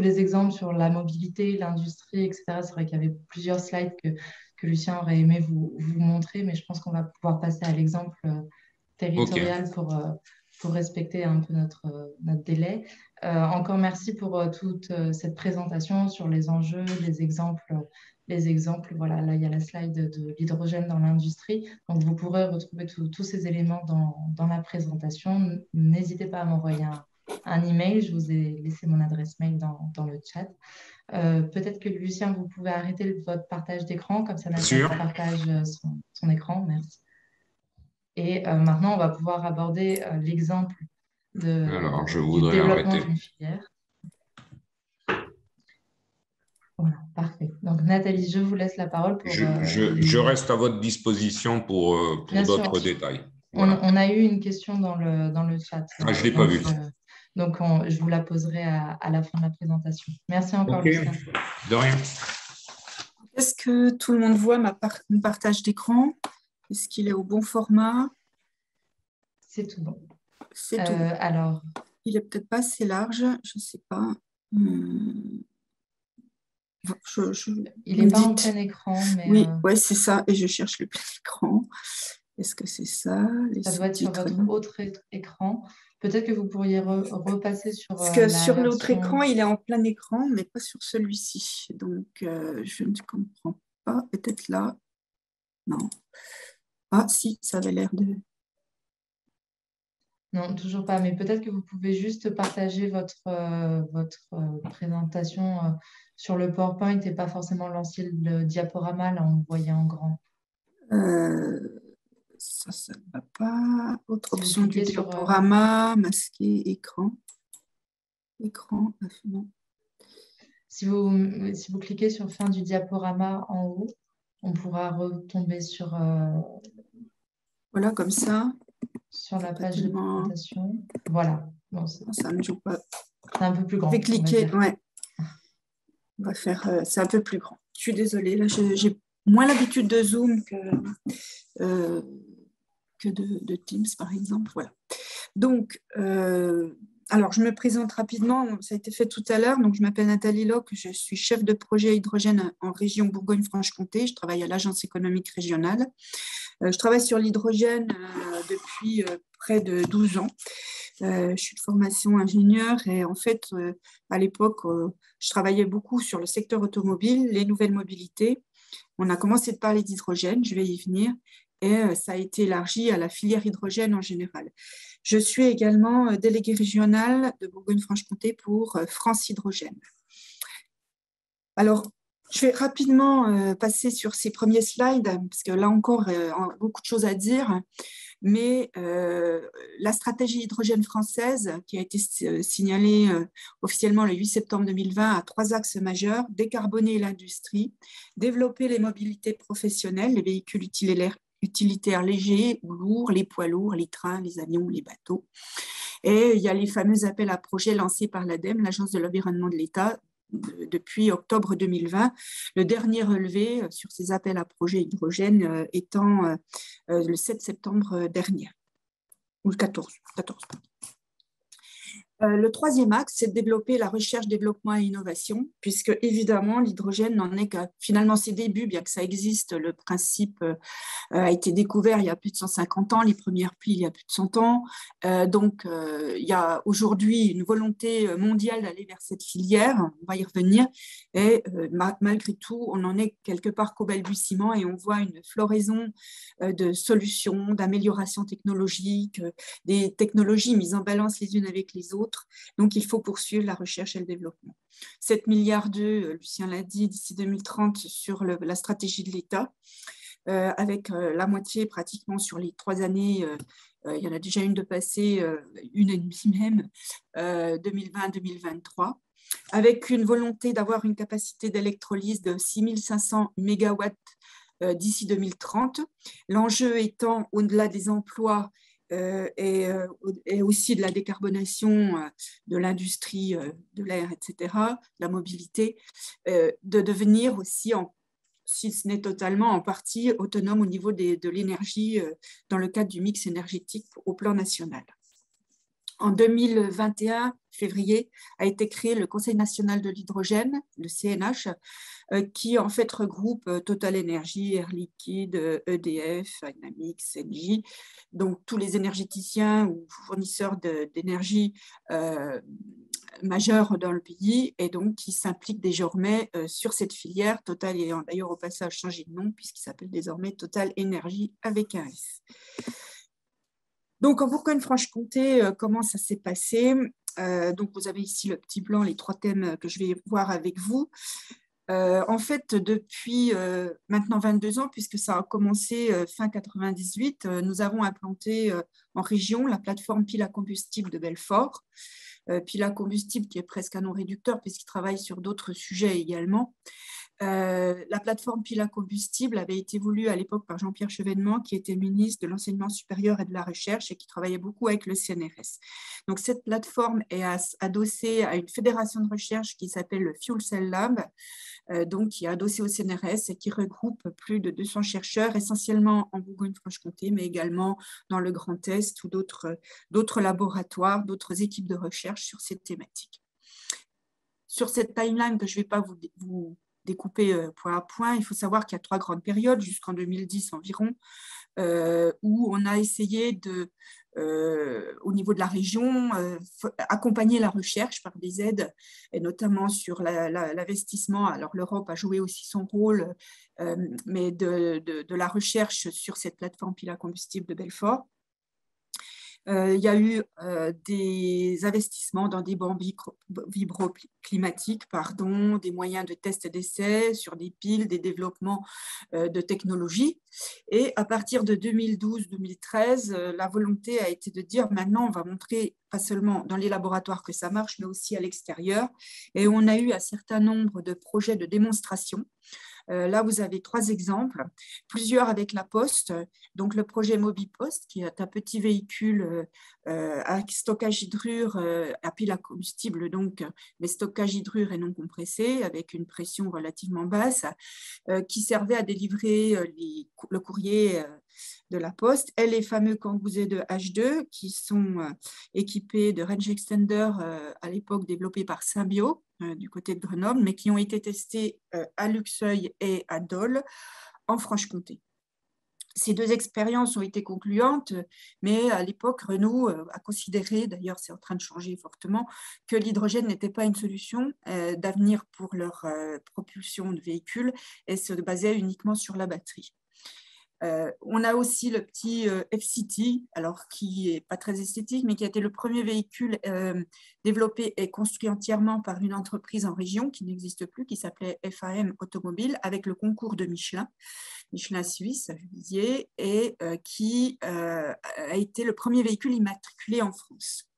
les exemples sur la mobilité, l'industrie, etc. C'est vrai qu'il y avait plusieurs slides que Lucien aurait aimé vous montrer, mais je pense qu'on va pouvoir passer à l'exemple territorial pour respecter un peu notre délai. Encore merci pour toute cette présentation sur les enjeux, les exemples. Voilà, là, il y a la slide de l'hydrogène dans l'industrie. Donc, vous pourrez retrouver tous ces éléments dans la présentation. N'hésitez pas à m'envoyer un email. Je vous ai laissé mon adresse mail dans le chat. Peut-être que Lucien, vous pouvez arrêter votre partage d'écran. Comme ça, Nathalie partage son écran. Merci. Et maintenant, on va pouvoir aborder l'exemple du développement d'une filière. Voilà, parfait. Donc, Nathalie, je vous laisse la parole. Je reste à votre disposition pour d'autres détails. Voilà. On a eu une question dans le chat. Je ne l'ai pas vue. Donc, je vous la poserai à la fin de la présentation. Merci encore, Lucien. De rien. Est-ce que tout le monde voit mon partage d'écran? Est-ce qu'il est au bon format? C'est tout bon. C'est tout bon. Alors, il n'est peut-être pas assez large, je ne sais pas. Il n'est pas en plein écran. Mais oui, ouais, c'est ça. Et je cherche le plein écran. Est-ce que c'est ça? Ça doit être sur votre autre écran. Peut-être que vous pourriez repasser sur parce que sur l'autre écran, il est en plein écran, mais pas sur celui-ci. Donc, je ne comprends pas. Peut-être là. Non. Ah, si, ça avait l'air de... Non, toujours pas. Mais peut-être que vous pouvez juste partager votre présentation sur le PowerPoint et pas forcément lancer le diaporama. Là, on le voyait en grand. Ça ne va pas. Autre option du diaporama, masquer, écran. Écran, non. Si vous cliquez sur fin du diaporama en haut, on pourra retomber sur... voilà, comme ça. Sur la page de présentation. Voilà. Bon, ça ne joue pas. C'est un peu plus grand. Je vais cliquer, ouais. On va faire... c'est un peu plus grand. Je suis désolée, là, j'ai moins l'habitude de Zoom que de Teams, par exemple. Voilà. Donc, alors, je me présente rapidement. Ça a été fait tout à l'heure. Donc, je m'appelle Nathalie Locke. Je suis chef de projet hydrogène en région Bourgogne-Franche-Comté. Je travaille à l'Agence économique régionale. Je travaille sur l'hydrogène depuis près de 12 ans. Je suis de formation ingénieure et en fait, à l'époque, je travaillais beaucoup sur le secteur automobile, les nouvelles mobilités. On a commencé de parler d'hydrogène, je vais y venir, et ça a été élargi à la filière hydrogène en général. Je suis également déléguée régionale de Bourgogne-Franche-Comté pour France Hydrogène. Alors, Je vais rapidement passer sur ces premiers slides, parce que là encore, beaucoup de choses à dire. Mais la stratégie hydrogène française, qui a été signalée officiellement le 8 septembre 2020, a 3 axes majeurs: décarboner l'industrie, développer les mobilités professionnelles, les véhicules utilitaires légers ou lourds, les poids lourds, les trains, les avions, les bateaux. Et il y a les fameux appels à projets lancés par l'ADEME, l'Agence de l'environnement de l'État, depuis octobre 2020, le dernier relevé sur ces appels à projets hydrogène étant le 7 septembre dernier, ou le 14. Le troisième axe, c'est de développer la recherche, développement et innovation, puisque évidemment l'hydrogène n'en est qu'à finalement ses débuts, bien que ça existe. Le principe a été découvert il y a plus de 150 ans, les premières piles il y a plus de 100 ans. Donc il y a aujourd'hui une volonté mondiale d'aller vers cette filière, on va y revenir, et malgré tout, on en est quelque part qu'au balbutiement et on voit une floraison de solutions, d'améliorations technologiques, des technologies mises en balance les unes avec les autres. Donc, il faut poursuivre la recherche et le développement. 7 milliards Lucien l'a dit, d'ici 2030 sur la stratégie de l'État, avec la moitié pratiquement sur les 3 années. Il y en a déjà une de passée, une et demie même, 2020-2023, avec une volonté d'avoir une capacité d'électrolyse de 6500 mégawatts d'ici 2030. L'enjeu étant, au-delà des emplois, et aussi de la décarbonation de l'industrie de l'air, etc., de la mobilité, de devenir aussi, si ce n'est totalement, en partie autonome au niveau de l'énergie dans le cadre du mix énergétique au plan national. En 2021, février, a été créé le Conseil national de l'hydrogène, le CNH, qui en fait regroupe Total Energy, Air Liquide, EDF, Dynamics, Engie, donc tous les énergéticiens ou fournisseurs d'énergie majeurs dans le pays, et donc qui s'impliquent désormais sur cette filière. Total ayant d'ailleurs au passage changé de nom puisqu'il s'appelle désormais Total Énergie avec un S. Donc, en Bourgogne-Franche-Comté, comment ça s'est passé? Donc, vous avez ici le petit plan, les 3 thèmes que je vais voir avec vous. En fait, depuis maintenant 22 ans, puisque ça a commencé fin 98, nous avons implanté en région la plateforme pile à combustible de Belfort. Pile à combustible qui est presque un nom réducteur puisqu'il travaille sur d'autres sujets également. La plateforme pile à combustible avait été voulue à l'époque par Jean-Pierre Chevènement, qui était ministre de l'Enseignement supérieur et de la Recherche et qui travaillait beaucoup avec le CNRS. Donc, cette plateforme est adossée à une fédération de recherche qui s'appelle le Fuel Cell Lab, donc qui est adossée au CNRS et qui regroupe plus de 200 chercheurs, essentiellement en Bourgogne-Franche-Comté, mais également dans le Grand Est ou d'autres laboratoires, d'autres équipes de recherche sur cette thématique. Sur cette timeline que je ne vais pas vous découper point à point, il faut savoir qu'il y a 3 grandes périodes, jusqu'en 2010 environ, où on a essayé de, au niveau de la région, accompagner la recherche par des aides, et notamment sur l'investissement. Alors l'Europe a joué aussi son rôle, mais de la recherche sur cette plateforme pile à combustible de Belfort. Il y a eu des investissements dans des bancs vibroclimatiques, des moyens de tests et d'essais sur des piles, des développements de technologies. Et à partir de 2012-2013, la volonté a été de dire maintenant on va montrer pas seulement dans les laboratoires que ça marche, mais aussi à l'extérieur. Et on a eu un certain nombre de projets de démonstration. Là, vous avez 3 exemples, plusieurs avec la Poste. Donc, le projet MobiPost, qui est un petit véhicule à stockage hydrure, à pile à combustible, donc, mais stockage hydrure et non compressé, avec une pression relativement basse, qui servait à délivrer le courrier de la Poste, et les fameux Kangoo Z2 H2 qui sont équipés de range extender à l'époque développés par Symbio du côté de Grenoble, mais qui ont été testés à Luxeuil et à Dole en Franche-Comté. Ces 2 expériences ont été concluantes, mais à l'époque, Renault a considéré, d'ailleurs c'est en train de changer fortement, que l'hydrogène n'était pas une solution d'avenir pour leur propulsion de véhicules et se basait uniquement sur la batterie. On a aussi le petit F-City, alors qui n'est pas très esthétique, mais qui a été le premier véhicule développé et construit entièrement par une entreprise en région qui n'existe plus, qui s'appelait FAM Automobile, avec le concours de Michelin suisse, vous disiez, et qui a été le premier véhicule immatriculé en France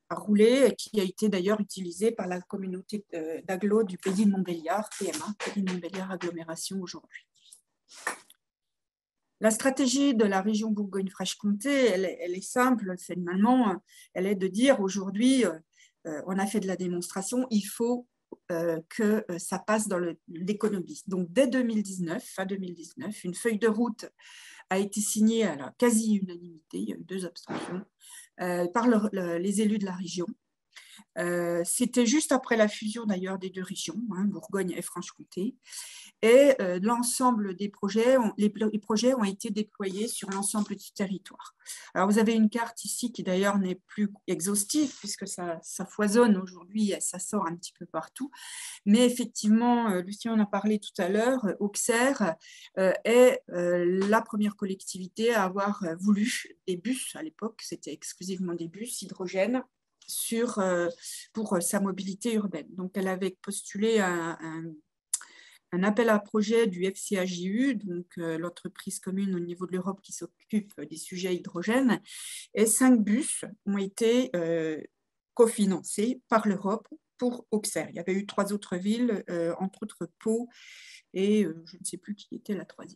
à rouler, et qui a été d'ailleurs utilisé par la communauté d'agglo du Pays de Montbéliard, PMA, Pays de Montbéliard Agglomération aujourd'hui. La stratégie de la région Bourgogne-Franche-Comté, elle est simple, finalement, elle est de dire aujourd'hui, on a fait de la démonstration, il faut que ça passe dans l'économie. Donc dès 2019, fin 2019, une feuille de route a été signée à la quasi-unanimité, il y a eu 2 abstentions, par les élus de la région. C'était juste après la fusion d'ailleurs des 2 régions, Bourgogne et Franche-Comté, et l'ensemble des projets, les projets ont été déployés sur l'ensemble du territoire. Alors vous avez une carte ici qui d'ailleurs n'est plus exhaustive puisque ça foisonne aujourd'hui et ça sort un petit peu partout, mais effectivement, Lucien en a parlé tout à l'heure, Auxerre est la première collectivité à avoir voulu des bus, à l'époque c'était exclusivement des bus hydrogène, pour sa mobilité urbaine. Donc, elle avait postulé un appel à projet du FCAJU, donc l'entreprise commune au niveau de l'Europe qui s'occupe des sujets hydrogène, et 5 bus ont été cofinancés par l'Europe pour Auxerre. Il y avait eu 3 autres villes, entre autres Pau, et je ne sais plus qui était la 3e.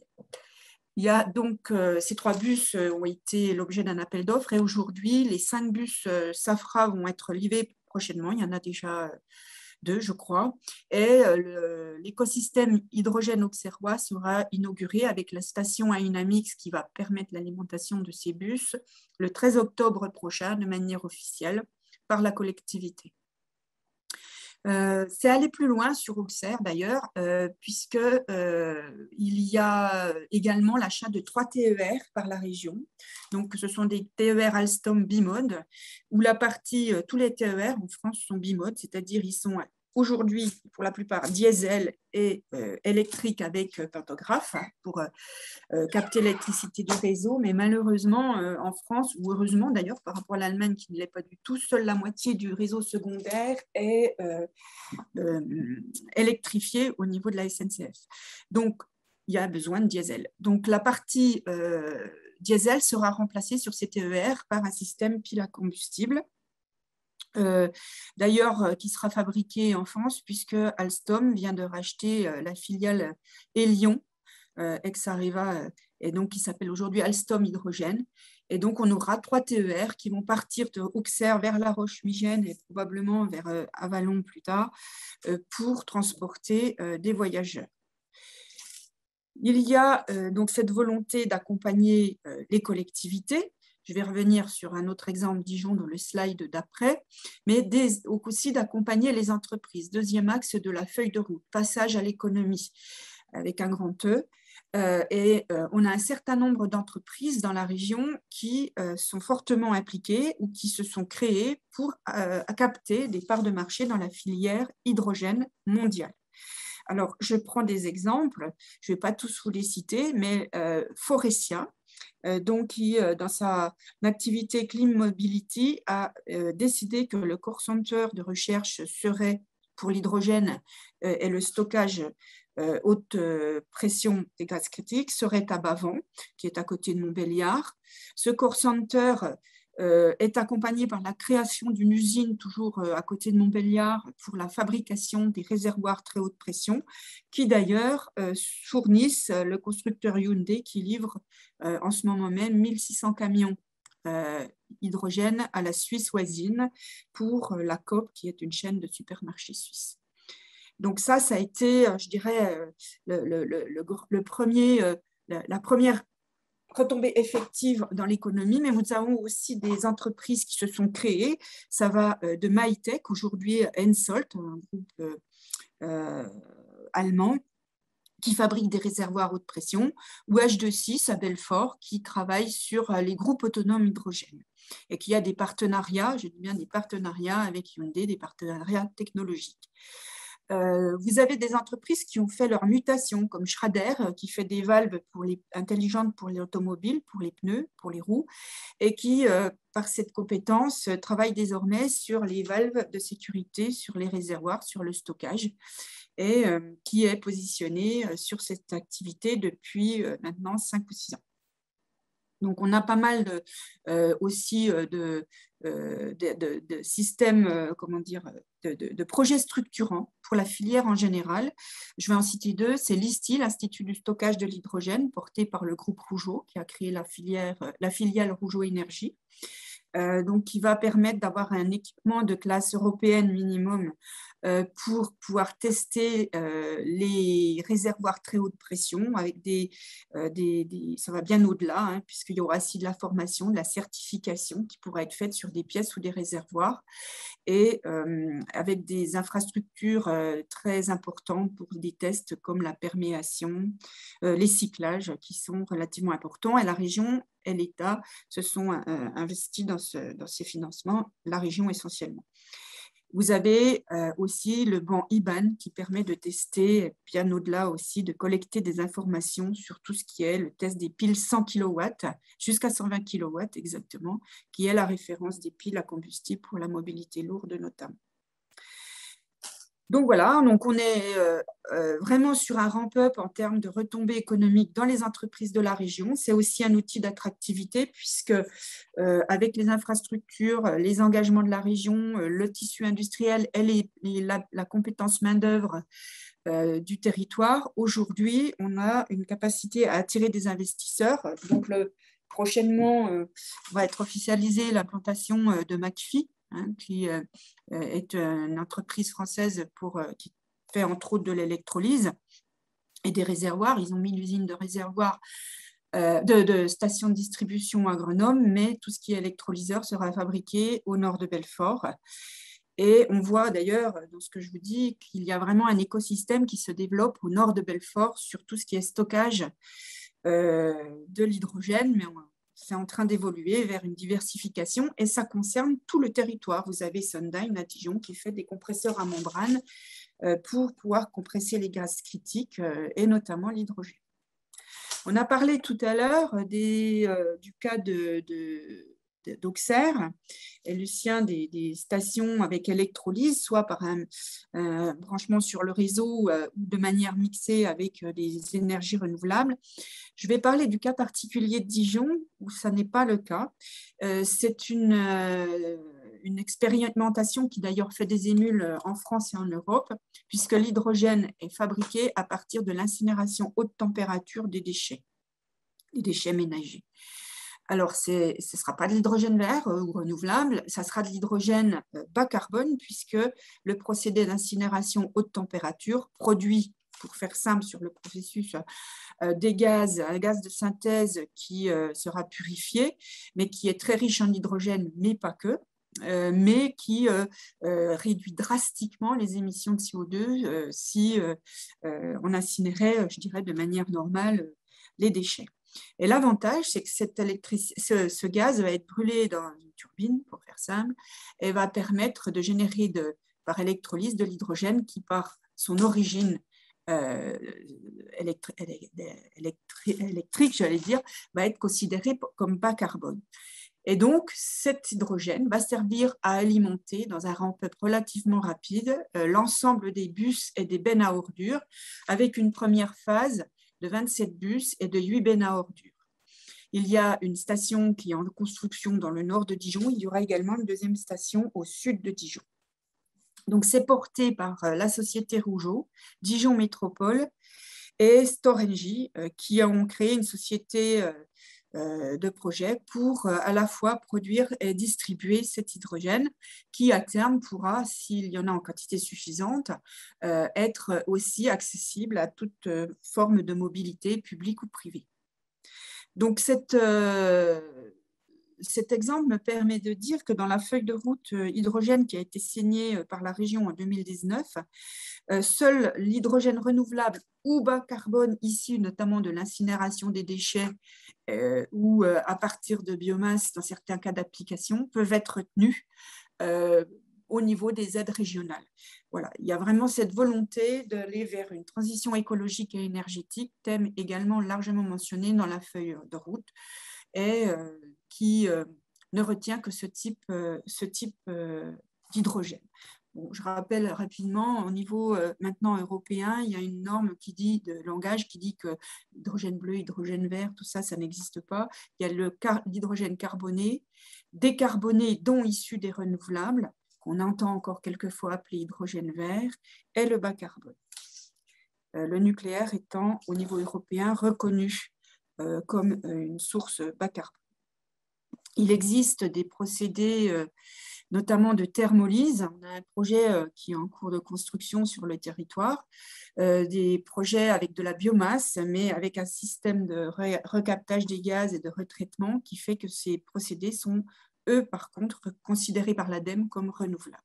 Il y a donc ces 3 bus ont été l'objet d'un appel d'offres et aujourd'hui, les 5 bus Safra vont être livrés prochainement. Il y en a déjà 2, je crois. Et l'écosystème hydrogène auxerrois sera inauguré avec la station à Unamix qui va permettre l'alimentation de ces bus le 13 octobre prochain de manière officielle par la collectivité. C'est aller plus loin sur Auxerre d'ailleurs, puisque il y a également l'achat de 3 TER par la région. Donc, ce sont des TER Alstom bimode, où la partie, tous les TER en France sont bimode, c'est-à-dire ils sont aujourd'hui, pour la plupart, diesel et électrique avec pantographe pour capter l'électricité du réseau. Mais malheureusement, en France, ou heureusement d'ailleurs, par rapport à l'Allemagne qui ne l'est pas du tout, seule la moitié du réseau secondaire est électrifiée au niveau de la SNCF. Donc, il y a besoin de diesel. Donc, la partie diesel sera remplacée sur ces TER par un système pile à combustible. D'ailleurs qui sera fabriqué en France puisque Alstom vient de racheter la filiale Elion, ex-Areva, et donc qui s'appelle aujourd'hui Alstom Hydrogène. Et donc on aura 3 TER qui vont partir de Auxerre vers La Roche-Migène et probablement vers Avallon plus tard pour transporter des voyageurs. Il y a donc cette volonté d'accompagner les collectivités. Je vais revenir sur un autre exemple, Dijon, dans le slide d'après, mais aussi d'accompagner les entreprises. 2e axe de la feuille de route, passage à l'économie, avec un grand E. On a un certain nombre d'entreprises dans la région qui sont fortement impliquées ou qui se sont créées pour capter des parts de marché dans la filière hydrogène mondiale. Alors, je prends des exemples, je ne vais pas tous vous les citer, mais Forestia, donc qui, dans sa activité Clean Mobility, a décidé que le core center de recherche serait pour l'hydrogène et le stockage haute pression des gaz critiques, serait à Bavent, qui est à côté de Montbéliard. Ce core center est accompagné par la création d'une usine toujours à côté de Montbéliard pour la fabrication des réservoirs très haute pression, qui d'ailleurs fournissent le constructeur Hyundai qui livre en ce moment même 1600 camions hydrogène à la Suisse voisine pour la Coop, qui est une chaîne de supermarchés suisses. Donc ça a été, je dirais, la première retombée effective dans l'économie, mais nous avons aussi des entreprises qui se sont créées. Ça va de Mytech, aujourd'hui Hensoldt, un groupe allemand, qui fabrique des réservoirs haute pression, ou H2Sys à Belfort, qui travaille sur les groupes autonomes hydrogène et qui a des partenariats, je dis bien des partenariats avec Hyundai, des partenariats technologiques. Vous avez des entreprises qui ont fait leur mutation, comme Schrader, qui fait des valves intelligentes pour les automobiles, pour les pneus, pour les roues, et qui, par cette compétence, travaille désormais sur les valves de sécurité, sur les réservoirs, sur le stockage, et qui est positionné sur cette activité depuis maintenant 5 ou 6 ans. Donc, on a pas mal aussi de systèmes, comment dire, de projets structurants pour la filière en général. Je vais en citer 2. C'est l'ISTI, l'Institut du stockage de l'hydrogène, porté par le groupe Rougeot, qui a créé la filiale Rougeot Énergie. Donc, qui va permettre d'avoir un équipement de classe européenne minimum pour pouvoir tester les réservoirs très haute pression avec ça va bien au-delà, hein, puisqu'il y aura aussi de la formation, de la certification qui pourra être faite sur des pièces ou des réservoirs et avec des infrastructures très importantes pour des tests comme la perméation, les cyclages qui sont relativement importants. Et la région et l'État se sont investis dans ces financements, la région essentiellement. Vous avez aussi le banc IBAN qui permet de tester, bien au-delà aussi, de collecter des informations sur tout ce qui est le test des piles 100 kW, jusqu'à 120 kW exactement, qui est la référence des piles à combustible pour la mobilité lourde notamment. Donc voilà, donc on est vraiment sur un ramp-up en termes de retombées économiques dans les entreprises de la région. C'est aussi un outil d'attractivité puisque avec les infrastructures, les engagements de la région, le tissu industriel et la compétence main-d'œuvre du territoire, aujourd'hui, on a une capacité à attirer des investisseurs. Donc prochainement, va être officialisée l'implantation de McPhy, qui est une entreprise française qui fait entre autres de l'électrolyse et des réservoirs. Ils ont mis l'usine de réservoirs, de stations de distribution à Grenoble, mais tout ce qui est électrolyseur sera fabriqué au nord de Belfort. Et on voit d'ailleurs, dans ce que je vous dis, qu'il y a vraiment un écosystème qui se développe au nord de Belfort sur tout ce qui est stockage de l'hydrogène, mais c'est en train d'évoluer vers une diversification et ça concerne tout le territoire. Vous avez Sundyne à Dijon qui fait des compresseurs à membrane pour pouvoir compresser les gaz critiques et notamment l'hydrogène. On a parlé tout à l'heure du cas d'Auxerre et Lucien des stations avec électrolyse, soit par un branchement sur le réseau ou de manière mixée avec des énergies renouvelables. Je vais parler du cas particulier de Dijon, où ça n'est pas le cas. C'est une expérimentation qui d'ailleurs fait des émules en France et en Europe, puisque l'hydrogène est fabriqué à partir de l'incinération haute température des déchets ménagers. Alors, ce ne sera pas de l'hydrogène vert ou renouvelable, ça sera de l'hydrogène bas carbone, puisque le procédé d'incinération haute température produit, pour faire simple sur le processus, un gaz de synthèse qui sera purifié, mais qui est très riche en hydrogène, mais pas que, mais qui réduit drastiquement les émissions de CO2 si on incinérait, je dirais, de manière normale les déchets. Et l'avantage, c'est que ce gaz va être brûlé dans une turbine, pour faire simple, et va permettre de générer par électrolyse de l'hydrogène qui, par son origine électrique, j'allais dire, va être considéré comme bas carbone. Et donc, cet hydrogène va servir à alimenter, dans un ramp-up relativement rapide, l'ensemble des bus et des bennes à ordures, avec une première phase de 27 bus et de 8 bennes à ordures. Il y a une station qui est en construction dans le nord de Dijon. Il y aura également une deuxième station au sud de Dijon. Donc, c'est porté par la société Rougeot, Dijon Métropole et Storengy, qui ont créé une société de projet pour à la fois produire et distribuer cet hydrogène qui, à terme, pourra, s'il y en a en quantité suffisante, être aussi accessible à toute forme de mobilité publique ou privée. Donc, cet exemple me permet de dire que dans la feuille de route hydrogène qui a été signée par la région en 2019, seul l'hydrogène renouvelable ou bas carbone issu notamment de l'incinération des déchets ou à partir de biomasse dans certains cas d'application peuvent être retenus au niveau des aides régionales. Voilà, il y a vraiment cette volonté d'aller vers une transition écologique et énergétique, thème également largement mentionné dans la feuille de route, et qui ne retient que ce type d'hydrogène. Bon, je rappelle rapidement, au niveau maintenant européen, il y a une norme de langage qui dit que l'hydrogène bleu, hydrogène vert, tout ça, ça n'existe pas. Il y a l'hydrogène carboné, décarboné, dont issu des renouvelables, qu'on entend encore quelquefois appeler hydrogène vert, et le bas carbone. Le nucléaire étant, au niveau européen, reconnu comme une source bas carbone. Il existe des procédés notamment de thermolyse. On a un projet qui est en cours de construction sur le territoire, des projets avec de la biomasse, mais avec un système de recaptage des gaz et de retraitement qui fait que ces procédés sont, eux, par contre, considérés par l'ADEME comme renouvelables.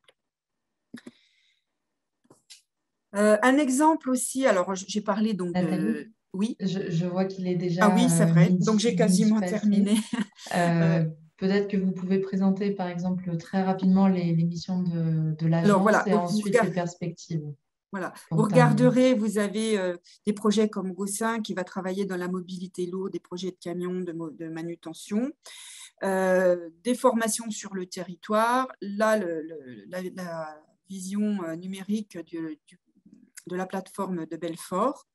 Un exemple aussi, alors j'ai parlé donc Nathalie, oui. Je vois qu'il est déjà ah oui, c'est vrai, midi, donc j'ai quasiment passé. terminé. Peut-être que vous pouvez présenter, par exemple, très rapidement les missions de l'agence voilà, et ensuite les perspectives. Voilà. Vous regarderez, vous avez des projets comme Gossin qui va travailler dans la mobilité lourde, des projets de camions de manutention, des formations sur le territoire. Là, la vision numérique de la plateforme de Belfort.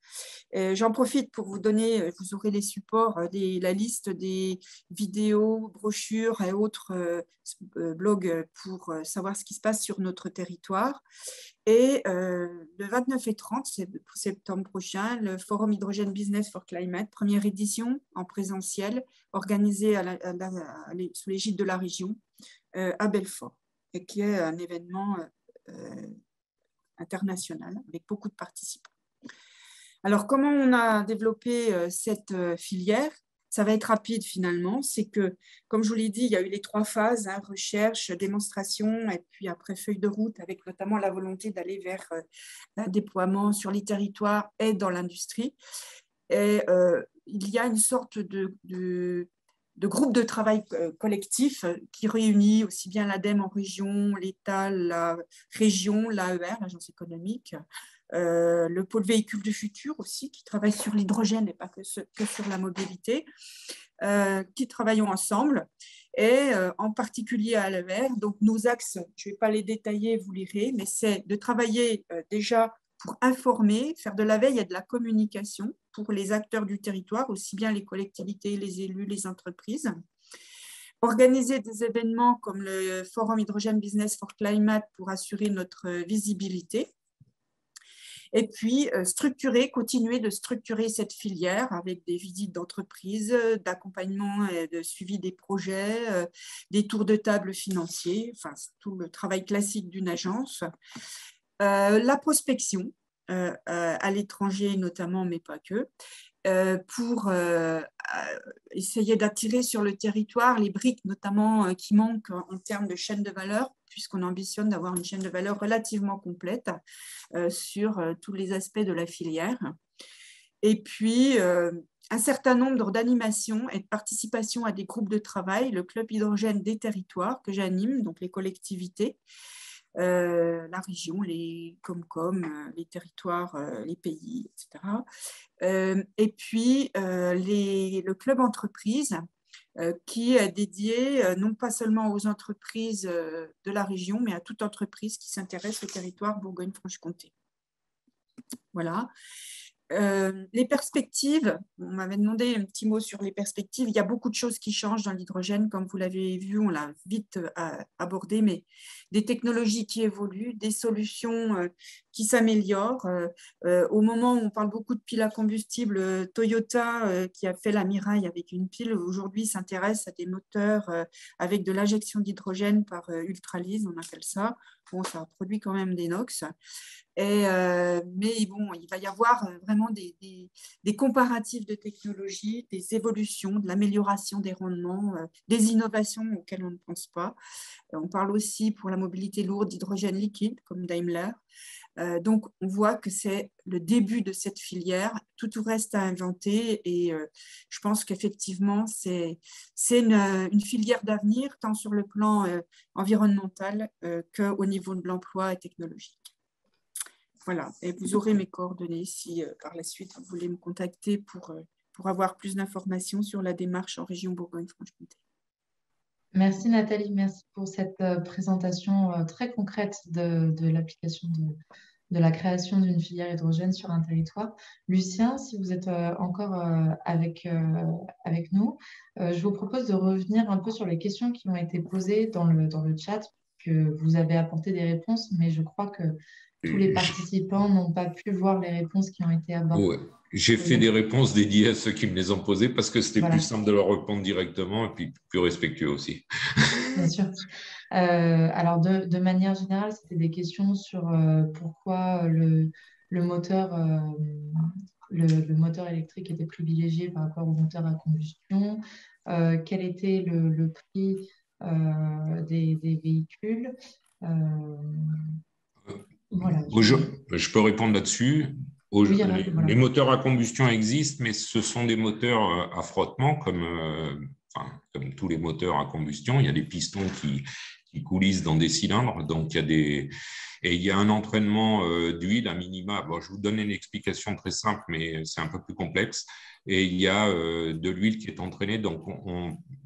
J'en profite pour vous donner, vous aurez les supports, la liste des vidéos, brochures et autres blogs pour savoir ce qui se passe sur notre territoire. Et le 29 et 30 septembre prochain, le Forum Hydrogène Business for Climate, première édition en présentiel, organisée sous l'égide de la région à Belfort, et qui est un événement international avec beaucoup de participants. Alors, comment on a développé cette filière? Ça va être rapide finalement. C'est que, comme je vous l'ai dit, il y a eu les 3 phases, hein, recherche, démonstration et puis après feuille de route, avec notamment la volonté d'aller vers un déploiement sur les territoires et dans l'industrie. Et il y a une sorte de groupe de travail collectif qui réunit aussi bien l'ADEME en région, l'État, la région, l'AER, l'agence économique, le pôle véhicule du futur aussi, qui travaille sur l'hydrogène et pas que sur la mobilité, qui travaillons ensemble. Et en particulier à l'AER, donc nos axes, je ne vais pas les détailler, vous lirez, mais c'est de travailler déjà pour informer, faire de la veille et de la communication pour les acteurs du territoire, aussi bien les collectivités, les élus, les entreprises. Organiser des événements comme le Forum Hydrogène Business for Climate pour assurer notre visibilité. Et puis, continuer de structurer cette filière avec des visites d'entreprises, d'accompagnement et de suivi des projets, des tours de table financiers, enfin, tout le travail classique d'une agence. La prospection à l'étranger notamment, mais pas que, pour essayer d'attirer sur le territoire les briques notamment qui manquent en termes de chaîne de valeur, puisqu'on ambitionne d'avoir une chaîne de valeur relativement complète sur tous les aspects de la filière. Et puis, un certain nombre d'animations et de participation à des groupes de travail, le club hydrogène des territoires que j'anime, donc les collectivités, la région, les Comcom, les territoires, les pays, etc. Et puis, le club entreprise qui est dédié non pas seulement aux entreprises de la région, mais à toute entreprise qui s'intéresse au territoire Bourgogne-Franche-Comté. Voilà. Les perspectives, on m'avait demandé un petit mot sur les perspectives. Il y a beaucoup de choses qui changent dans l'hydrogène, comme vous l'avez vu, on l'a vite abordé, mais des technologies qui évoluent, des solutions qui s'améliorent. Au moment où on parle beaucoup de piles à combustible, Toyota, qui a fait la Mirai avec une pile, aujourd'hui s'intéresse à des moteurs avec de l'injection d'hydrogène par ultralyse, on appelle ça. Bon, ça produit quand même des NOx. Mais bon, il va y avoir vraiment des comparatifs de technologies, des évolutions, de l'amélioration des rendements, des innovations auxquelles on ne pense pas. On parle aussi pour la mobilité lourde d'hydrogène liquide, comme Daimler. Donc, on voit que c'est le début de cette filière. Tout reste à inventer et je pense qu'effectivement, c'est une filière d'avenir, tant sur le plan environnemental qu'au niveau de l'emploi et technologique. Voilà, et vous aurez mes coordonnées si par la suite vous voulez me contacter pour avoir plus d'informations sur la démarche en région Bourgogne-Franche-Comté. Merci Nathalie, merci pour cette présentation très concrète de l'application de la création d'une filière hydrogène sur un territoire. Lucien, si vous êtes encore avec nous, je vous propose de revenir un peu sur les questions qui ont été posées dans le chat, que vous avez apporté des réponses, mais je crois que tous les participants n'ont pas pu voir les réponses qui ont été abordées. Ouais. J'ai fait des réponses dédiées à ceux qui me les ont posées parce que c'était Voilà. plus simple de leur répondre directement et puis plus respectueux aussi. Bien sûr. Alors, de manière générale, c'était des questions sur pourquoi le moteur, le moteur électrique était privilégié par rapport au moteur à combustion, quel était le prix des véhicules. Voilà. Je peux répondre là-dessus. Oui, Les moteurs à combustion existent, mais ce sont des moteurs à frottement, comme tous les moteurs à combustion. Il y a des pistons qui coulissent dans des cylindres. Donc, il y a un entraînement d'huile à minima. Bon, je vous donne une explication très simple, mais c'est un peu plus complexe. Et il y a de l'huile qui est entraînée. Donc,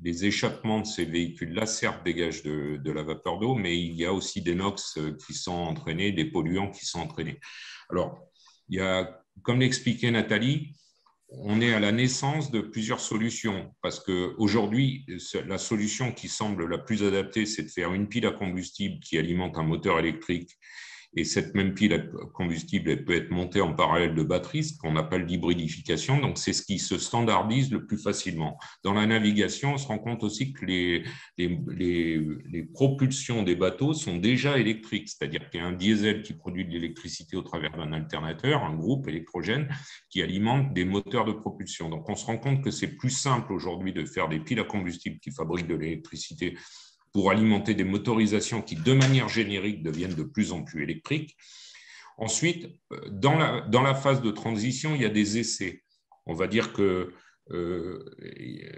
les échappements de ces véhicules-là, certes, dégagent de la vapeur d'eau, mais il y a aussi des NOx qui sont entraînés, des polluants qui sont entraînés. Alors, il y a, comme l'expliquait Nathalie, on est à la naissance de plusieurs solutions parce qu'aujourd'hui, la solution qui semble la plus adaptée, c'est de faire une pile à combustible qui alimente un moteur électrique. Et cette même pile à combustible, elle peut être montée en parallèle de batteries, ce qu'on appelle l'hybridification. Donc, c'est ce qui se standardise le plus facilement. Dans la navigation, on se rend compte aussi que les propulsions des bateaux sont déjà électriques. C'est-à-dire qu'il y a un diesel qui produit de l'électricité au travers d'un alternateur, un groupe électrogène, qui alimente des moteurs de propulsion. Donc, on se rend compte que c'est plus simple aujourd'hui de faire des piles à combustible qui fabriquent de l'électricité pour alimenter des motorisations qui, de manière générique, deviennent de plus en plus électriques. Ensuite, dans la phase de transition, il y a des essais. On va dire que il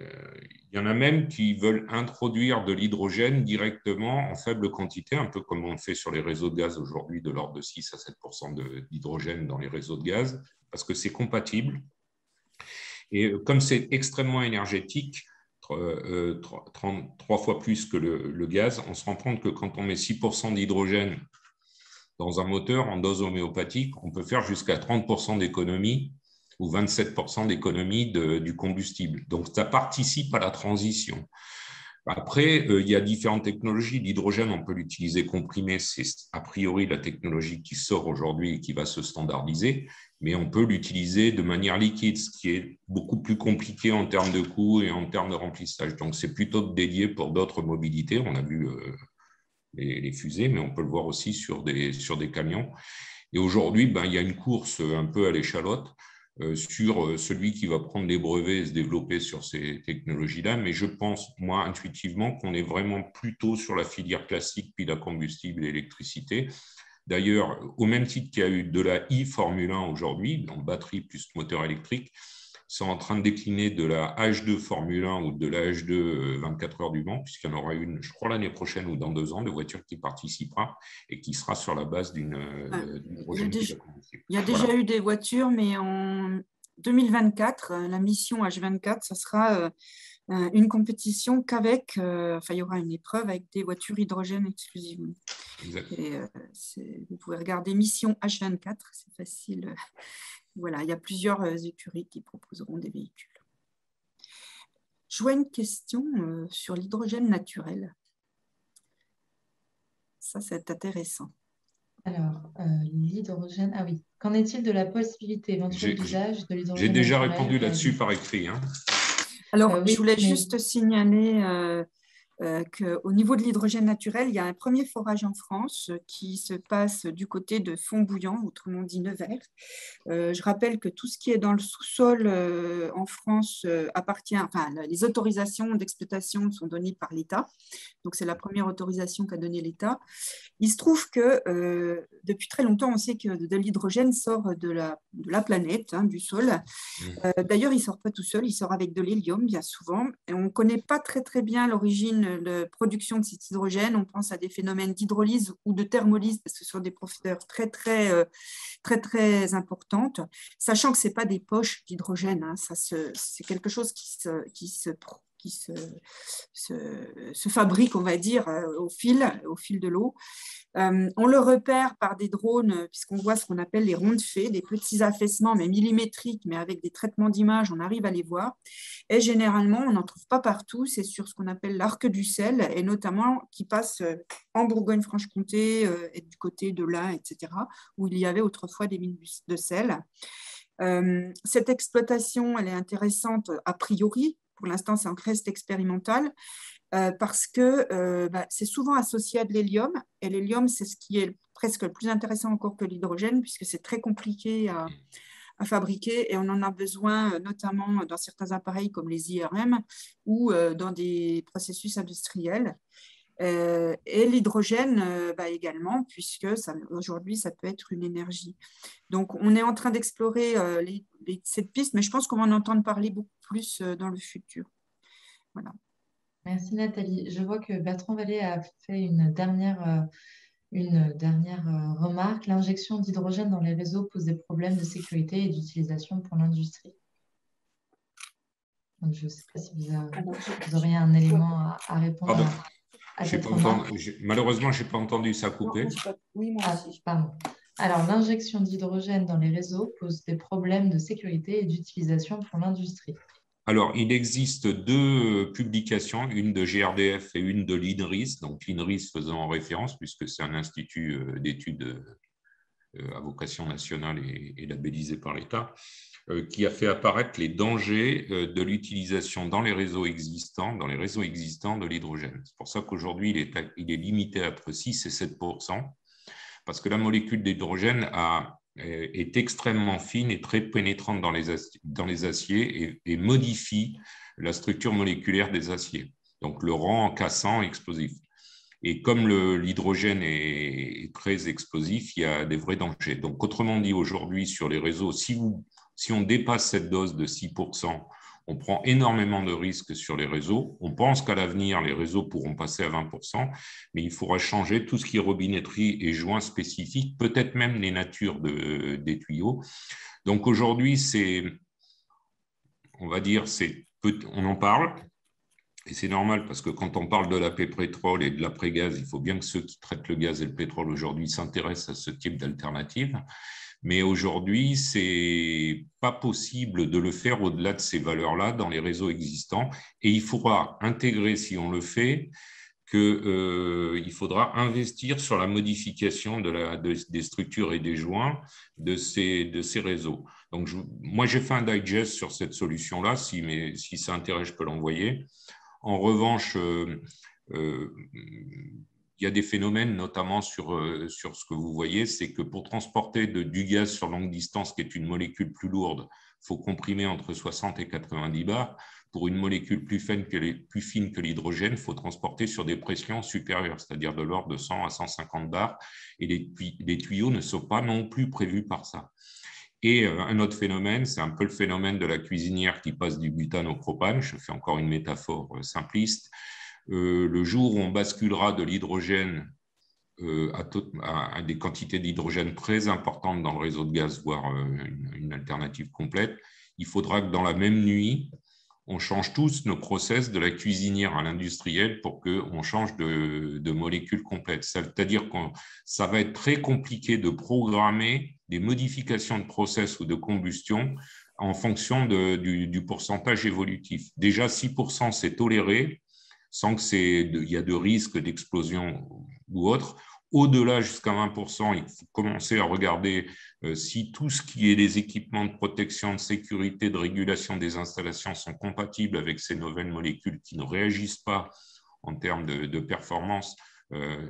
y en a même qui veulent introduire de l'hydrogène directement en faible quantité, un peu comme on le fait sur les réseaux de gaz aujourd'hui, de l'ordre de 6 à 7% d'hydrogène dans les réseaux de gaz, parce que c'est compatible. Et comme c'est extrêmement énergétique, 3 fois plus que le gaz, on se rend compte que quand on met 6% d'hydrogène dans un moteur en dose homéopathique, on peut faire jusqu'à 30% d'économie ou 27% d'économie du combustible. Donc, ça participe à la transition. Après, il y a différentes technologies. L'hydrogène, on peut l'utiliser comprimé. C'est a priori la technologie qui sort aujourd'hui et qui va se standardiser. Mais on peut l'utiliser de manière liquide, ce qui est beaucoup plus compliqué en termes de coût et en termes de remplissage. Donc, c'est plutôt dédié pour d'autres mobilités. On a vu les fusées, mais on peut le voir aussi sur des camions. Et aujourd'hui, il y a une course un peu à l'échalote sur celui qui va prendre les brevets et se développer sur ces technologies-là. Mais je pense, moi, intuitivement, qu'on est vraiment plutôt sur la filière classique, pile à combustible et électricité. D'ailleurs, au même titre qu'il y a eu de la Formule 1 aujourd'hui, donc batterie plus moteur électrique, ils sont en train de décliner de la H2 Formule 1 ou de la H2 24 heures du Mans, puisqu'il y en aura une, je crois, l'année prochaine ou dans 2 ans, de voiture qui participera et qui sera sur la base d'une hydrogène pile à combustible. Il y a déjà eu des voitures, mais en 2024, la mission H24, ça sera une compétition qu'avec, il y aura une épreuve avec des voitures hydrogène exclusivement. Et, vous pouvez regarder mission H24, c'est facile. Voilà, il y a plusieurs écuries qui proposeront des véhicules. Je vois une question sur l'hydrogène naturel. Ça, c'est intéressant. Alors, l'hydrogène, ah oui. Qu'en est-il de la possibilité éventuelle d'usage de l'hydrogène? J'ai déjà répondu là-dessus par écrit. Alors, je voulais juste signaler qu'au niveau de l'hydrogène naturel, il y a un premier forage en France qui se passe du côté de Font-Bouillant, autrement dit Nevers. Je rappelle que tout ce qui est dans le sous-sol en France appartient, enfin, les autorisations d'exploitation sont données par l'État. Donc, c'est la première autorisation qu'a donnée l'État. Il se trouve que depuis très longtemps, on sait que de l'hydrogène sort de la planète, hein, du sol. D'ailleurs, il ne sort pas tout seul, il sort avec de l'hélium, bien souvent. Et on ne connaît pas très, très bien l'origine de production de cet hydrogène. On pense à des phénomènes d'hydrolyse ou de thermolyse, parce que ce sont des profondeurs très, très, très, très importantes, sachant que ce n'est pas des poches d'hydrogène. Hein. C'est quelque chose qui se fabrique, on va dire, au fil de l'eau. On le repère par des drones, puisqu'on voit ce qu'on appelle les rondes fées, des petits affaissements, mais millimétriques, mais avec des traitements d'image, on arrive à les voir. Et généralement, on n'en trouve pas partout, c'est sur ce qu'on appelle l'arc du sel, et notamment qui passe en Bourgogne-Franche-Comté et du côté de l'Ain, etc., où il y avait autrefois des mines de sel. Cette exploitation, elle est intéressante a priori. Pour l'instant, c'est en reste expérimental. Parce que c'est souvent associé à de l'hélium. Et l'hélium, c'est ce qui est presque le plus intéressant encore que l'hydrogène, puisque c'est très compliqué à fabriquer et on en a besoin notamment dans certains appareils comme les IRM ou dans des processus industriels. Et l'hydrogène également, puisque aujourd'hui, ça peut être une énergie. Donc, on est en train d'explorer cette piste, mais je pense qu'on va en entendre parler beaucoup plus dans le futur. Voilà. Merci Nathalie. Je vois que Bertrand Vallée a fait une dernière remarque. L'injection d'hydrogène dans les réseaux pose des problèmes de sécurité et d'utilisation pour l'industrie. Donc, je ne sais pas si vous auriez un élément à répondre à cette remarque. Malheureusement, je n'ai pas entendu ça couper. Oui, moi aussi. Pardon. Alors, l'injection d'hydrogène dans les réseaux pose des problèmes de sécurité et d'utilisation pour l'industrie. Alors, il existe deux publications, une de GRDF et une de l'INRIS, donc l'INRIS faisant référence, puisque c'est un institut d'études à vocation nationale et labellisé par l'État, qui a fait apparaître les dangers de l'utilisation dans les réseaux existants de l'hydrogène. C'est pour ça qu'aujourd'hui, il est limité entre 6 et 7%, parce que la molécule d'hydrogène est extrêmement fine et très pénétrante dans les aciers et modifie la structure moléculaire des aciers, donc le rend cassant et explosif. Et comme l'hydrogène est très explosif, il y a des vrais dangers. Donc, autrement dit, aujourd'hui, sur les réseaux, si on dépasse cette dose de 6%, on prend énormément de risques sur les réseaux. On pense qu'à l'avenir, les réseaux pourront passer à 20%, mais il faudra changer tout ce qui est robinetterie et joints spécifiques, peut-être même les natures des tuyaux. Donc aujourd'hui, on en parle, et c'est normal parce que quand on parle de l'après-pétrole et de l'après-gaz, il faut bien que ceux qui traitent le gaz et le pétrole aujourd'hui s'intéressent à ce type d'alternative. Mais aujourd'hui, ce n'est pas possible de le faire au-delà de ces valeurs-là dans les réseaux existants. Et il faudra intégrer, si on le fait, qu'il faudra investir sur la modification des structures et des joints de ces réseaux. Donc, moi, j'ai fait un digest sur cette solution-là. Si ça intéresse, je peux l'envoyer. En revanche, il y a des phénomènes, notamment sur ce que vous voyez, c'est que pour transporter du gaz sur longue distance, qui est une molécule plus lourde, il faut comprimer entre 60 et 90 bars. Pour une molécule plus fine que l'hydrogène, il faut transporter sur des pressions supérieures, c'est-à-dire de l'ordre de 100 à 150 bars. Et les tuyaux ne sont pas non plus prévus par ça. Et un autre phénomène, c'est un peu le phénomène de la cuisinière qui passe du butane au propane. Je fais encore une métaphore simpliste. Le jour où on basculera de l'hydrogène à des quantités d'hydrogène très importantes dans le réseau de gaz, voire une alternative complète, il faudra que dans la même nuit, on change tous nos process de la cuisinière à l'industriel pour qu'on change de molécules complètes. C'est-à-dire que ça va être très compliqué de programmer des modifications de process ou de combustion en fonction du pourcentage évolutif. Déjà, 6%, c'est toléré, sans qu'il y a de risque d'explosion ou autre. Au-delà, jusqu'à 20%, il faut commencer à regarder si tout ce qui est des équipements de protection, de sécurité, de régulation des installations sont compatibles avec ces nouvelles molécules qui ne réagissent pas en termes de performance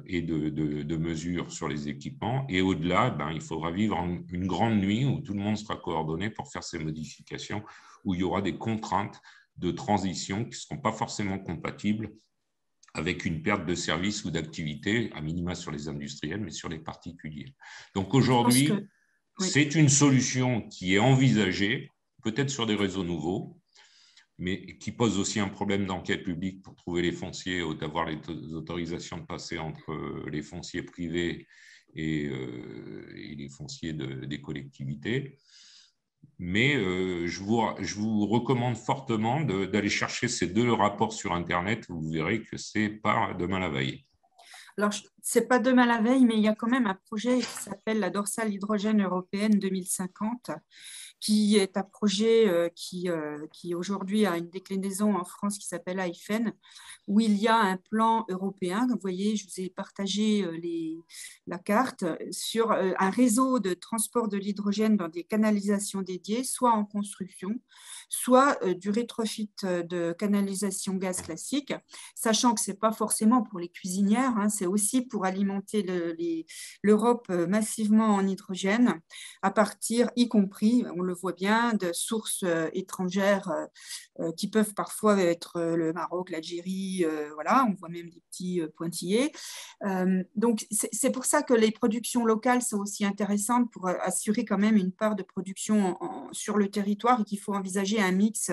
et de mesures sur les équipements. Et au-delà, il faudra vivre une grande nuit où tout le monde sera coordonné pour faire ces modifications, où il y aura des contraintes de transition qui ne seront pas forcément compatibles avec une perte de service ou d'activité, à minima sur les industriels, mais sur les particuliers. Donc aujourd'hui, oui, c'est une solution qui est envisagée, peut-être sur des réseaux nouveaux, mais qui pose aussi un problème d'enquête publique pour trouver les fonciers, d'avoir les autorisations de passer entre les fonciers privés et les fonciers des collectivités. Mais je vous recommande fortement d'aller chercher ces 2 rapports sur Internet. Vous verrez que ce n'est pas demain la veille. Alors, ce n'est pas demain la veille, mais il y a quand même un projet qui s'appelle la dorsale hydrogène européenne 2050, qui est un projet qui aujourd'hui a une déclinaison en France qui s'appelle AIFEN, où il y a un plan européen. Vous voyez, je vous ai partagé la carte sur un réseau de transport de l'hydrogène dans des canalisations dédiées, soit en construction, soit du rétrofit de canalisation gaz classique, sachant que ce n'est pas forcément pour les cuisinières, hein, c'est aussi pour alimenter l'Europe massivement en hydrogène, à partir, y compris, on le voit bien, de sources étrangères qui peuvent parfois être le Maroc, l'Algérie, voilà, on voit même des petits pointillés. Donc, c'est pour ça que les productions locales sont aussi intéressantes pour assurer quand même une part de production sur le territoire et qu'il faut envisager un mix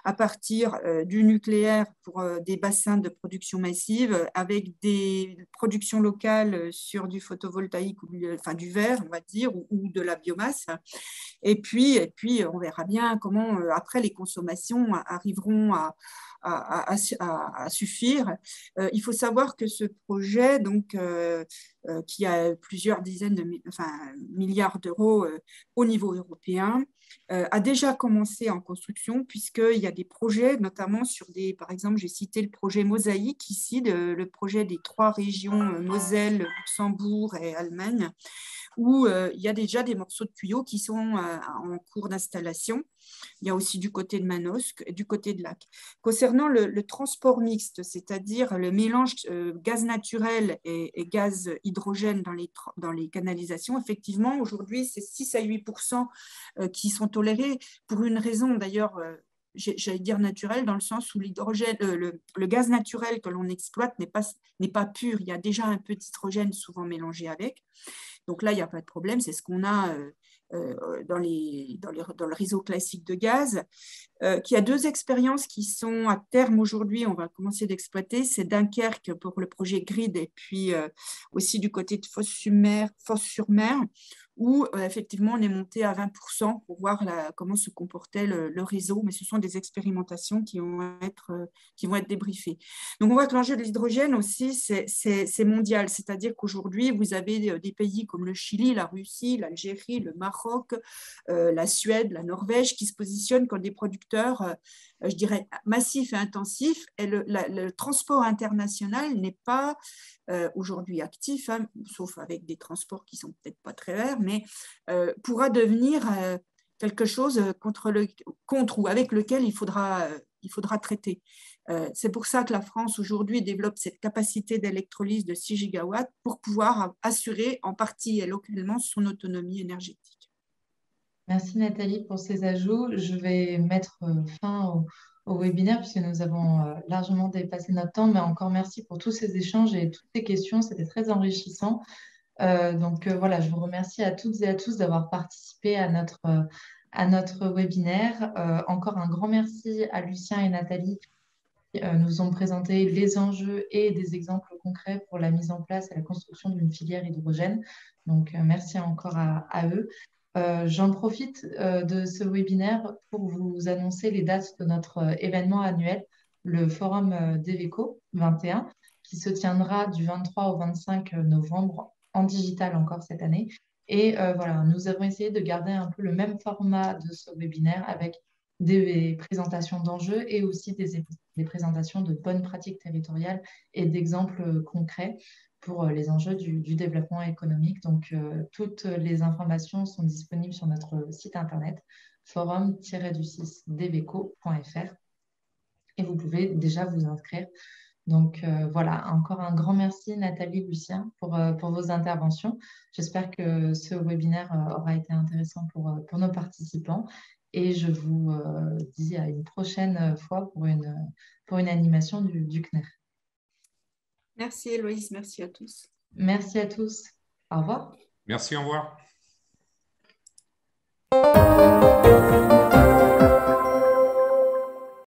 à partir du nucléaire pour des bassins de production massive avec des productions locales sur du photovoltaïque, enfin du verre, on va dire, ou de la biomasse. Et puis, on verra bien comment, après, les consommations arriveront à suffire. Il faut savoir que ce projet, donc, qui a plusieurs dizaines de milliards d'euros au niveau européen, a déjà commencé en construction, puisqu'il y a des projets, notamment sur par exemple, j'ai cité le projet Mosaïque ici, le projet des 3 régions Moselle, Luxembourg et Allemagne, où il y a déjà des morceaux de tuyaux qui sont en cours d'installation. Il y a aussi du côté de Manosque et du côté de Lac. Concernant le transport mixte, c'est-à-dire le mélange gaz naturel et gaz hydrogène dans les canalisations, effectivement, aujourd'hui, c'est 6 à 8% qui sont tolérés pour une raison d'ailleurs j'allais dire naturel, dans le sens où l'hydrogène, le gaz naturel que l'on exploite n'est pas pur. Il y a déjà un peu d'hydrogène souvent mélangé avec. Donc là, il n'y a pas de problème. C'est ce qu'on a dans le réseau classique de gaz. Qui a 2 expériences qui sont à terme aujourd'hui, on va commencer d'exploiter. C'est Dunkerque pour le projet GRID et puis aussi du côté de Fos-sur-Mer, où effectivement on est monté à 20% pour voir comment se comportait le réseau, mais ce sont des expérimentations qui vont être débriefées. Donc on voit que l'enjeu de l'hydrogène aussi, c'est mondial, c'est-à-dire qu'aujourd'hui, vous avez des pays comme le Chili, la Russie, l'Algérie, le Maroc, la Suède, la Norvège, qui se positionnent comme des producteurs, je dirais, massifs et intensifs, et le transport international n'est pas aujourd'hui actif, hein, sauf avec des transports qui ne sont peut-être pas très verts, mais pourra devenir quelque chose contre ou avec lequel il faudra traiter. C'est pour ça que la France aujourd'hui développe cette capacité d'électrolyse de 6 gigawatts pour pouvoir assurer en partie et localement son autonomie énergétique. Merci Nathalie pour ces ajouts. Je vais mettre fin au webinaire puisque nous avons largement dépassé notre temps, mais encore merci pour tous ces échanges et toutes ces questions. C'était très enrichissant. Donc voilà, je vous remercie à toutes et à tous d'avoir participé à notre webinaire. Encore un grand merci à Lucien et Nathalie qui nous ont présenté les enjeux et des exemples concrets pour la mise en place et la construction d'une filière hydrogène. Donc merci encore à eux. J'en profite de ce webinaire pour vous annoncer les dates de notre événement annuel, le Forum d'Eveco 21, qui se tiendra du 23 au 25 novembre en digital encore cette année. Et voilà, nous avons essayé de garder un peu le même format de ce webinaire avec des présentations d'enjeux et aussi des présentations de bonnes pratiques territoriales et d'exemples concrets pour les enjeux du développement économique. Donc, toutes les informations sont disponibles sur notre site internet forum-du6deveco.fr et vous pouvez déjà vous inscrire Donc voilà, encore un grand merci Nathalie, Lucien pour vos interventions. J'espère que ce webinaire aura été intéressant pour nos participants et je vous dis à une prochaine fois pour une animation du CNER. Merci Héloïse, merci à tous. Merci à tous. Au revoir. Merci, au revoir.